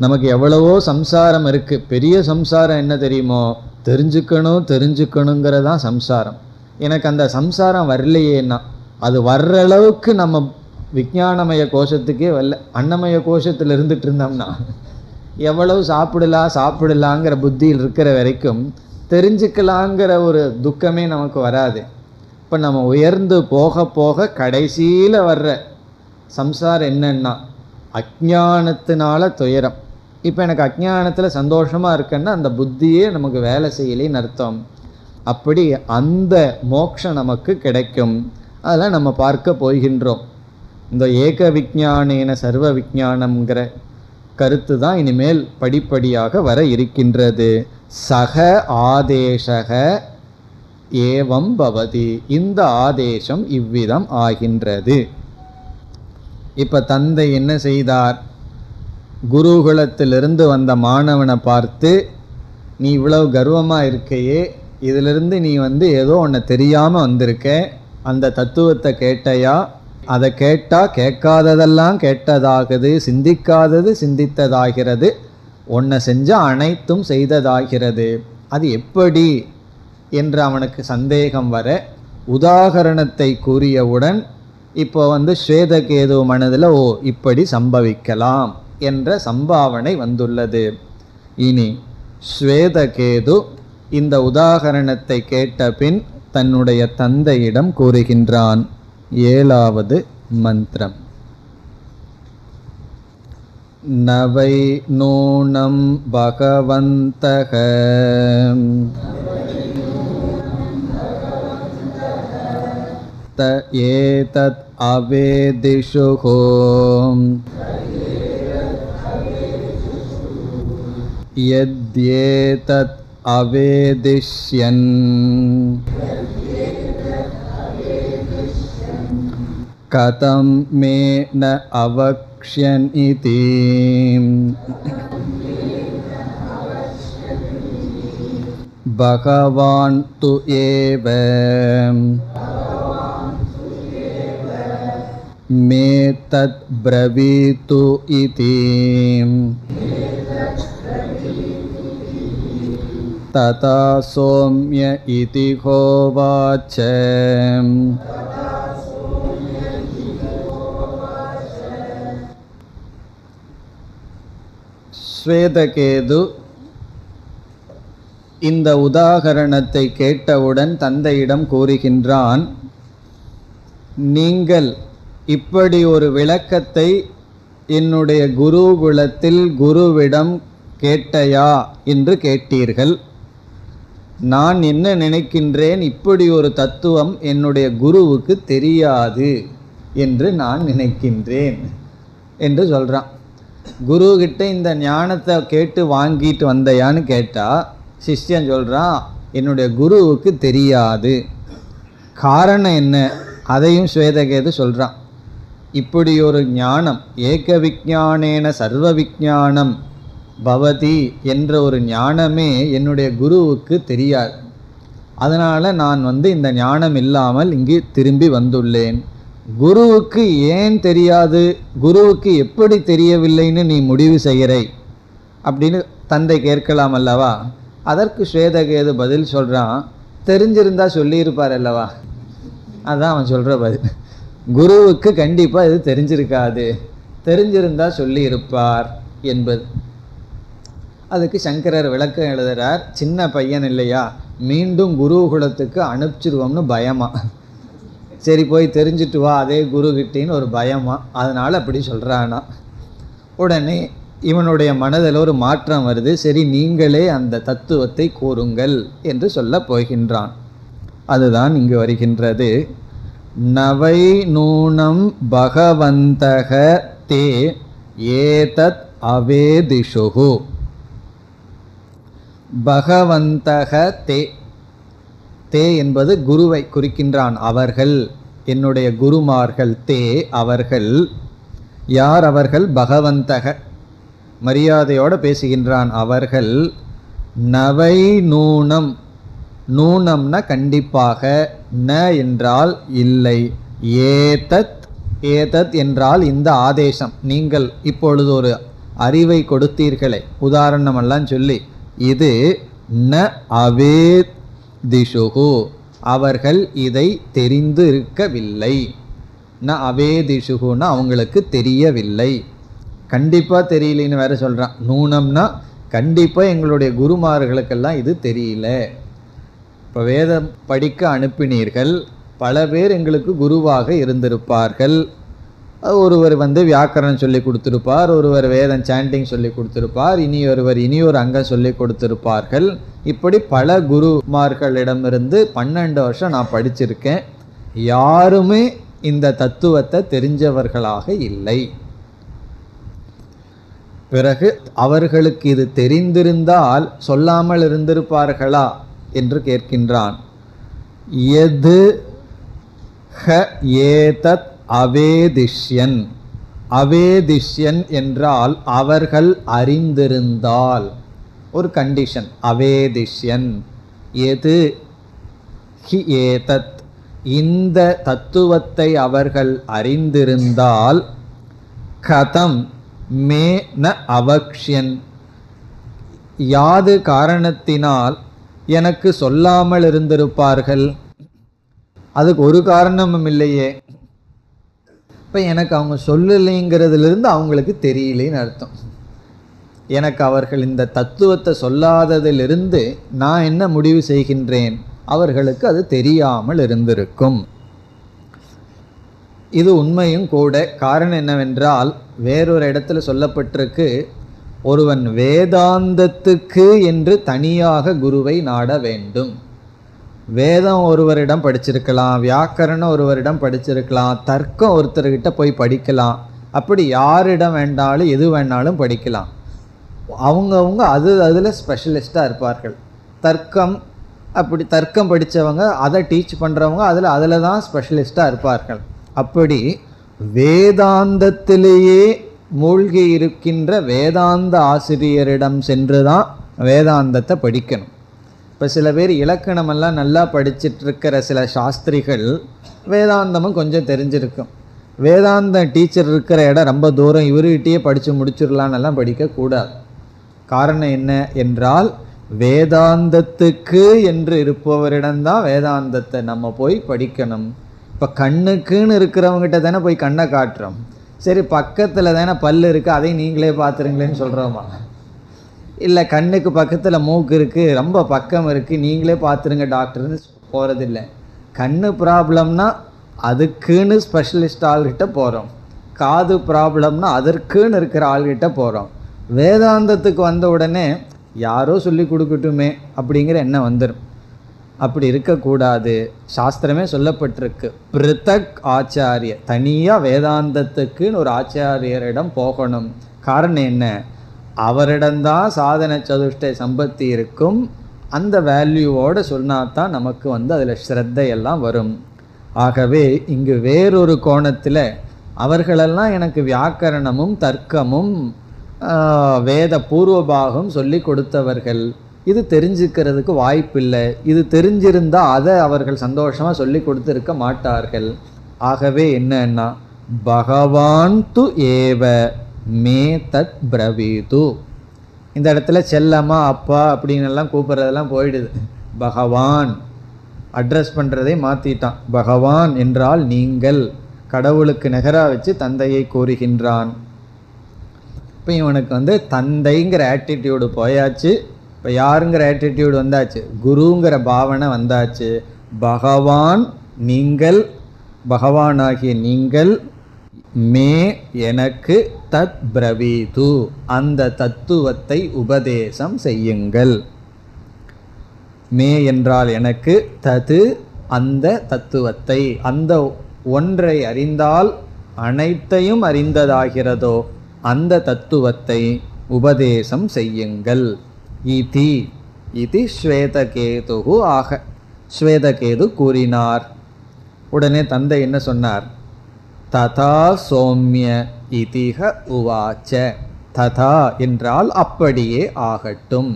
நமக்கு எவ்வளவோ சம்சாரம் இருக்குது. பெரிய சம்சாரம் என்ன தெரியுமோ, தெரிஞ்சுக்கணுங்கிறதான் சம்சாரம். எனக்கு அந்த சம்சாரம் வரலையேன்னா, அது வர்ற அளவுக்கு நம்ம விஞ்ஞானமய கோஷத்துக்கே வரல. அன்னமய கோஷத்தில் இருந்துட்டு இருந்தோம்னா எவ்வளவு சாப்பிடலாங்கிற புத்தியில் இருக்கிற வரைக்கும் தெரிஞ்சுக்கலாங்கிற ஒரு துக்கமே நமக்கு வராது. இப்போ நம்ம உயர்ந்து போக போக கடைசியில் வர்ற சம்சாரம் என்னன்னா அஜ்ஞானத்தினால துயரம். இப்போ எனக்கு அஜ்ஞானத்தில் சந்தோஷமாக இருக்குன்னா அந்த புத்தியே நமக்கு வேலை செய்யலைன்னு அர்த்தம். அப்படி அந்த மோட்சம் நமக்கு கிடைக்கும். அதெல்லாம் நம்ம பார்க்க போகின்றோம். இந்த ஏக விஞ்ஞானேன சர்வ விஞ்ஞானம்ங்கிற கருத்து தான் இனிமேல் படிப்படியாக வர இருக்கின்றது. சக ஆதேசக ஏவம் பவதி, இந்த ஆதேசம் இவ்விதம் ஆகின்றது. இப்போ தந்தை என்ன செய்தார், குருகுலத்திலிருந்து வந்த மாணவனை பார்த்து, நீ இவ்வளவு கர்வமாக இருக்கையே, இதிலிருந்து நீ ஏதோ ஒன்று தெரியாமல் வந்திருக்க, அந்த தத்துவத்தை கேட்டையா? அதை கேட்டால் கேட்காததெல்லாம் கேட்டதாகுது, சிந்திக்காதது சிந்தித்ததாகிறது, ஒன்றை செஞ்சால் அனைத்தும் செய்ததாகிறது. அது எப்படி என்று அவனுக்கு சந்தேகம் வர உதாகரணத்தை கூறியவுடன் இப்போ ஸ்வேதகேது மனதில் இப்படி சம்பவிக்கலாம் என்ற சம்பாவனை வந்துள்ளது. இனி ஸ்வேதகேது இந்த உதாகரணத்தை கேட்ட பின் தன்னுடைய தந்தையிடம் கூறுகின்றான். 7வது மந்திரம். நவை நூனம் பகவந்தக த ஏதத் அவேதிஷுஹோ யத்யேதத் அவேதிஷ்யன் கதம் மே ந அவக்ஷ்யன் இதி. பகவான் து ஏவ மே தத் ப்ரவீது இதி. ததா சோம்ய இதி ஹோவாச்ச. ஸ்வேதகேது இந்த உதாகரணத்தை கேட்டவுடன் தந்தையிடம் கூறுகின்றான், நீங்கள் இப்படி ஒரு விளக்கத்தை என்னுடைய குருகுலத்தில் குருவிடம் கேட்டையா என்று கேட்டீர்கள். நான் என்ன நினைக்கின்றேன், இப்படி ஒரு தத்துவம் என்னுடைய குருவுக்கு தெரியாது என்று நான் நினைக்கின்றேன் என்று சொல்கிறான். குருக்கிட்ட இந்த ஞானத்தை கேட்டு வாங்கிட்டு வந்தையான்னு கேட்டால் சிஷ்யன் சொல்கிறான், என்னுடைய குருவுக்கு தெரியாது. காரணம் என்ன, அதையும் ஸ்வேதகேது சொல்கிறான். இப்படி ஒரு ஞானம், ஏக விஞ்ஞானேன சர்வ விஞ்ஞானம் பவதி என்ற ஒரு ஞானமே என்னுடைய குருவுக்கு தெரியாது. அதனால் நான் இந்த ஞானம் இல்லாமல் இங்கு திரும்பி வந்துள்ளேன். குருவுக்கு ஏன் தெரியாது, குருவுக்கு எப்படி தெரியவில்லைன்னு நீ முடிவு செய்கிறாய் அப்படின்னு தந்தை கேட்கலாம் அல்லவா? அதற்கு ஸ்வேதகேது பதில் சொல்கிறான், தெரிஞ்சிருந்தா சொல்லியிருப்பார் அல்லவா. அதான் அவன் சொல்கிற பதில். குருவுக்கு கண்டிப்பாக இது தெரிஞ்சிருக்காது, தெரிஞ்சிருந்தா சொல்லியிருப்பார் என்பது. அதுக்கு சங்கரர் விளக்கம் எழுதுகிறார், சின்ன பையன் இல்லையா, மீண்டும் குருகுலத்துக்கு அனுப்பிச்சிருவோம்னு பயமா, சரி போய் தெரிஞ்சிட்டு வா அதே குருகிட்டின்னு ஒரு பயமா, அதனால் அப்படி சொல்கிறானா. உடனே இவனுடைய மனதில் ஒரு மாற்றம் வருது. சரி நீங்களே அந்த தத்துவத்தை கூறுங்கள் என்று சொல்ல போகின்றான். அதுதான் இங்கு வருகின்றது. நவை நூனம் பகவந்தக தே ஏதத் அவேதிஷுஹு. பகவந்தக தே, தே என்பது குருவை குறிக்கின்றான். அவர்கள், என்னுடைய குருமார்கள். தே அவர்கள். யார் அவர்கள்? பகவந்தக, மரியாதையோடு பேசுகின்றான். அவர்கள். நவை நூனம், நூனம்னா கண்டிப்பாக, ந என்றால் இல்லை, ஏதத், ஏதத் என்றால் இந்த ஆதேசம், நீங்கள் இப்பொழுது ஒரு அறிவை கொடுத்தீர்களே, உதாரணமெல்லாம் சொல்லி, இது ந அவேதிஷுகு, அவர்கள் இதை தெரிந்து இருக்கவில்லை. ந அவேதிஷுகுன்னா அவங்களுக்கு தெரியவில்லை. கண்டிப்பாக தெரியலன்னு வேற சொல்கிறான். நூனம்னா கண்டிப்பாக எங்களுடைய குருமார்களுக்கெல்லாம் இது தெரியல. இப்போ வேதம் படிக்க அனுப்பினீர்கள், பல பேர் எங்களுக்கு குருவாக இருந்திருப்பார்கள். ஒருவர் வியாக்கரணம் சொல்லி கொடுத்துருப்பார், ஒருவர் வேதம் சாண்டிங் சொல்லி கொடுத்துருப்பார், இனியொரு அங்கம் சொல்லி கொடுத்துருப்பார்கள். இப்படி பல குருமார்களிடமிருந்து 12 வருஷம் நான் படிச்சிருக்கேன். யாருமே இந்த தத்துவத்தை தெரிஞ்சவர்களாக இல்லை. பிறகு அவர்களுக்கு இது தெரிந்திருந்தால் சொல்லாமல் இருந்திருப்பார்களா என்று கேட்கின்றான். எது ஹ ஏதத் அவேதிஷ்யன், அவேதிஷ்யன் என்றால் அவர்கள் அறிந்திருந்தால், ஒரு கண்டிஷன். அவேதிஷ்யன் எது ஹி ஏதத், இந்த தத்துவத்தை அவர்கள் அறிந்திருந்தால், கதம் மே ந அவக்ஷ்யன், யாது காரணத்தினால் எனக்கு சொல்லாமல் இருந்திருப்பார்கள். அதுக்கு ஒரு காரணமும் இல்லையே. இப்போ எனக்கு அவங்க சொல்லலைங்கிறதுலேருந்து அவங்களுக்கு தெரியலேன்னு அர்த்தம். எனக்கு அவர்கள் இந்த தத்துவத்தை சொல்லாததிலிருந்து நான் என்ன முடிவு செய்கின்றேன், அவர்களுக்கு அது தெரியாமல் இருந்திருக்கும். இது உண்மையும் கூட. காரணம் என்னவென்றால், வேறொரு இடத்துல சொல்லப்பட்டிருக்கு, ஒருவன் வேதாந்தத்துக்கு என்று தனியாக குருவை நாட வேண்டும். வேதம் ஒருவரிடம் படிச்சிருக்கலாம், வியாக்கரணம் ஒருவரிடம் படிச்சிருக்கலாம், தர்க்கம் ஒருத்தர்கிட்ட போய் படிக்கலாம். அப்படி யாரிடம் வேண்டாலும் எது வேணாலும் படிக்கலாம். அவங்கவுங்க அதில் ஸ்பெஷலிஸ்டாக இருப்பார்கள். தர்க்கம் படித்தவங்க, அதை டீச் பண்ணுறவங்க அதில் தான் ஸ்பெஷலிஸ்டாக இருப்பார்கள். அப்படி வேதாந்தத்திலேயே மூழ்கி இருக்கின்ற வேதாந்த ஆசிரியரிடம் சென்று தான் வேதாந்தத்தை படிக்கணும். இப்போ சில பேர் இலக்கணமெல்லாம் நல்லா படிச்சுட்டு இருக்கிற சில சாஸ்திரிகள் வேதாந்தமும் கொஞ்சம் தெரிஞ்சிருக்கும். வேதாந்த டீச்சர் இருக்கிற இடம் ரொம்ப தூரம், இவர்கிட்டயே படித்து முடிச்சிடலான்னெல்லாம் படிக்கக்கூடாது. காரணம் என்ன என்றால், வேதாந்தத்துக்கு என்று இருப்பவரிடம்தான் வேதாந்தத்தை நம்ம போய் படிக்கணும். இப்போ கண்ணுக்குன்னு இருக்கிறவங்ககிட்ட தானே போய் கண்ணை காட்டுறோம். சரி, பக்கத்தில் தானே பல் இருக்குது, அதை நீங்களே பார்த்துருங்களேன்னு சொல்கிறோமா? இல்லை, கண்ணுக்கு பக்கத்தில் மூக்கு இருக்குது, ரொம்ப பக்கம் இருக்குது, நீங்களே பார்த்துருங்க டாக்டர்னு போகிறதில்லை. கண்ணு ப்ராப்ளம்னா அதுக்குன்னு ஸ்பெஷலிஸ்ட் ஆள்கிட்ட போகிறோம். காது ப்ராப்ளம்னா அதற்குன்னு இருக்கிற ஆள்கிட்ட போகிறோம். வேதாந்தத்துக்கு வந்த உடனே யாரோ சொல்லி கொடுக்கட்டுமே அப்படிங்கிற எண்ணம் வந்துடும். அப்படி இருக்கக்கூடாது. சாஸ்திரமே சொல்லப்பட்டிருக்கு, பிருத்தக் ஆச்சாரிய, தனியாக வேதாந்தத்துக்குன்னு ஒரு ஆச்சாரியரிடம் போகணும். காரணம் என்ன, அவரிடம்தான் சாதன சதுஷ்டய சம்பத்தி இருக்கும். அந்த வேல்யூவோடு சொன்னாதான் நமக்கு அதில் ஸ்ரத்தையெல்லாம் வரும். ஆகவே இங்கு வேறொரு கோணத்தில் அவர்களெல்லாம் எனக்கு வியாக்கரணமும் தர்க்கமும் வேத பூர்வபாகம் சொல்லி கொடுத்தவர்கள், இது தெரிஞ்சுக்கிறதுக்கு வாய்ப்பில்லை. இது தெரிஞ்சிருந்தால் அதை அவர்கள் சந்தோஷமாக சொல்லி கொடுத்துருக்க மாட்டார்கள். ஆகவே என்னன்னா, பகவான் து ஏவ மே தத் பிரவீது. இந்த இடத்துல செல்லம்மா அப்பா அப்படின்னு எல்லாம் கூப்பிட்றதெல்லாம் போயிடுது. பகவான் அட்ரஸ் பண்ணுறதை மாற்றிட்டான். பகவான் என்றால் நீங்கள், கடவுளுக்கு நிகராக வச்சு தந்தையை கூறுகின்றான். இப்போ இவனுக்கு தந்தைங்கிற ஆட்டிடியூடு போயாச்சு. இப்போ யாருங்கிற ஆட்டிடியூடு வந்தாச்சு, குருங்கிற பாவனை வந்தாச்சு. பகவான் நீங்கள், பகவானாகிய நீங்கள், மே எனக்கு தத் பிரவீது, அந்த தத்துவத்தை உபதேசம் செய்யுங்கள். மே என்றால் எனக்கு, தது அந்த தத்துவத்தை, அந்த ஒன்றை அறிந்தால் அனைத்தையும் அறிந்ததாகிறதோ அந்த தத்துவத்தை உபதேசம் செய்யுங்கள். இதி இது ஸ்வேதகேது ஆக, ஸ்வேதகேது கூறினார். உடனே தந்தை என்ன சொன்னார், ததா சோம்ய இதிஹ உவாச்ச. ததா என்றால் அப்படியே ஆகட்டும்,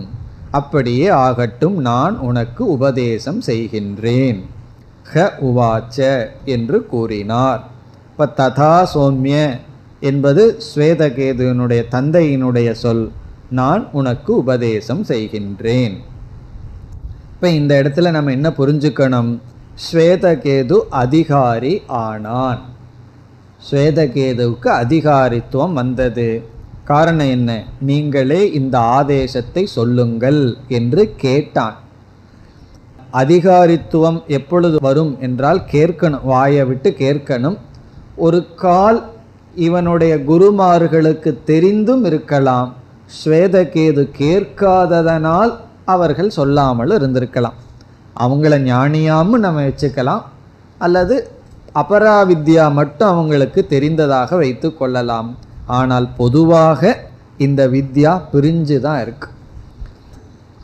அப்படியே ஆகட்டும், நான் உனக்கு உபதேசம் செய்கின்றேன். ஹ உவாச்ச என்று கூறினார். இப்போ ததா சௌமிய என்பது ஸ்வேதகேதுவினுடைய தந்தையினுடைய சொல். நான் உனக்கு உபதேசம் செய்கின்றேன். இப்போ இந்த இடத்துல நம்ம என்ன புரிஞ்சுக்கணும்? ஸ்வேதகேது அதிகாரி ஆனான். ஸ்வேதகேதுவுக்கு அதிகாரித்துவம் வந்தது. காரணம் என்ன? நீங்களே இந்த ஆதேசத்தை சொல்லுங்கள் என்று கேட்டான். அதிகாரித்துவம் எப்பொழுது வரும் என்றால் கேட்கணும், வாயை விட்டு கேட்கணும். ஒரு கால் இவனுடைய குருமார்களுக்கு தெரிந்தும் இருக்கலாம். ஸ்வேதகேது கேட்காததனால் அவர்கள் சொல்லாமல் இருந்திருக்கலாம். அவங்கள ஞானியாமும் நம்ம வச்சுக்கலாம், அல்லது அபராவித்யா மட்டும் அவங்களுக்கு தெரிந்ததாக வைத்து கொள்ளலாம். ஆனால் பொதுவாக இந்த வித்யா பிரிஞ்சு தான் இருக்கு.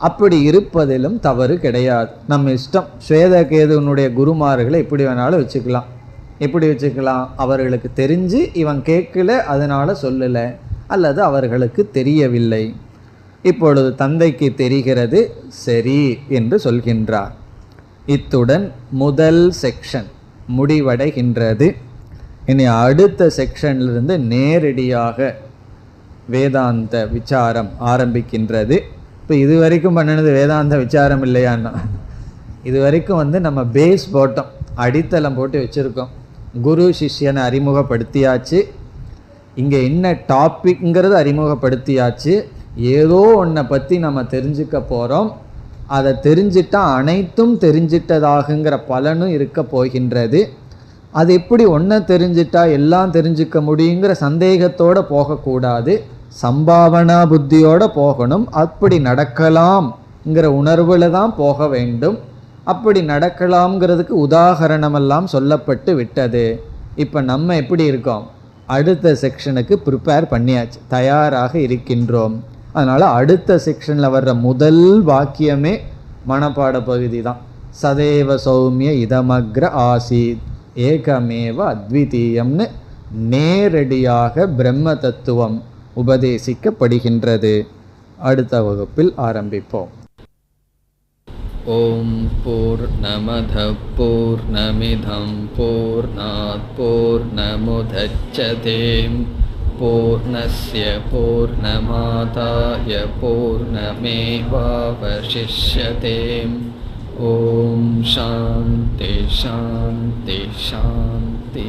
அப்படி இருப்பதிலும் தவறு கிடையாது. நம்ம இஷ்டம். ஸ்வேதகேதுவனுடைய குருமார்களை எப்படி வேணாலும் வச்சுக்கலாம். எப்படி வச்சுக்கலாம்? அவர்களுக்கு தெரிஞ்சு இவன் கேட்கல அதனால சொல்லலை, அல்லது அவர்களுக்கு தெரியவில்லை. இப்பொழுது தந்தைக்கு தெரிகிறது, சரி என்று சொல்கின்றார். இத்துடன் முதல் செக்ஷன் முடிவடைகின்றது. இனி அடுத்த செக்ஷனிலிருந்து நேரடியாக வேதாந்த விசாரம் ஆரம்பிக்கின்றது. இப்போ இதுவரைக்கும் பண்ணினது வேதாந்த விசாரம் இல்லையான்னா, இதுவரைக்கும் நம்ம பேஸ் போட்டோம், அடித்தளம் போட்டு வச்சுருக்கோம். குரு சிஷ்யனை அறிமுகப்படுத்தியாச்சு, இங்கே என்ன டாபிக்ங்கிறது அறிமுகப்படுத்தியாச்சு. ஏதோ ஒன்றை பற்றி நம்ம தெரிஞ்சுக்க போகிறோம். அதை தெரிஞ்சிட்டா அனைத்தும் தெரிஞ்சிட்டதாகுங்கிற பலனும் இருக்க போகின்றது. அது எப்படி ஒன்றை தெரிஞ்சிட்டா எல்லாம் தெரிஞ்சுக்க முடியுங்கிற சந்தேகத்தோடு போகக்கூடாது, சம்பாவனா புத்தியோடு போகணும். அப்படி நடக்கலாம்ங்கிற உணர்வில் தான் போக வேண்டும். அப்படி நடக்கலாம்ங்கிறதுக்கு உதாகரணமெல்லாம் சொல்லப்பட்டு விட்டது. இப்போ நம்ம எப்படி இருக்கோம்? அடுத்த செக்ஷனுக்கு ப்ரிப்பேர் பண்ணியாச்சு, தயாராக இருக்கின்றோம். அதனால் அடுத்த செக்ஷனில் வர்ற முதல் வாக்கியமே மனப்பாட பகுதி தான். சதேவ சௌமிய இதமக்ர ஆசீத் ஏகமேவ அத்விதீயம்னு நேரடியாக பிரம்ம தத்துவம் உபதேசிக்கப்படுகின்றது. அடுத்த வகுப்பில் ஆரம்பிப்போம். ஓம் பூர்ணமத பூர்ணமிதம் பூர்ணாத் பூர்ணமுதச்யதே பூர்ணஸ்ய பூர்ணமாதாய பூர்ணமேவாவசிஷ்யதே. ஓம் சாந்தி சாந்தி சாந்தி.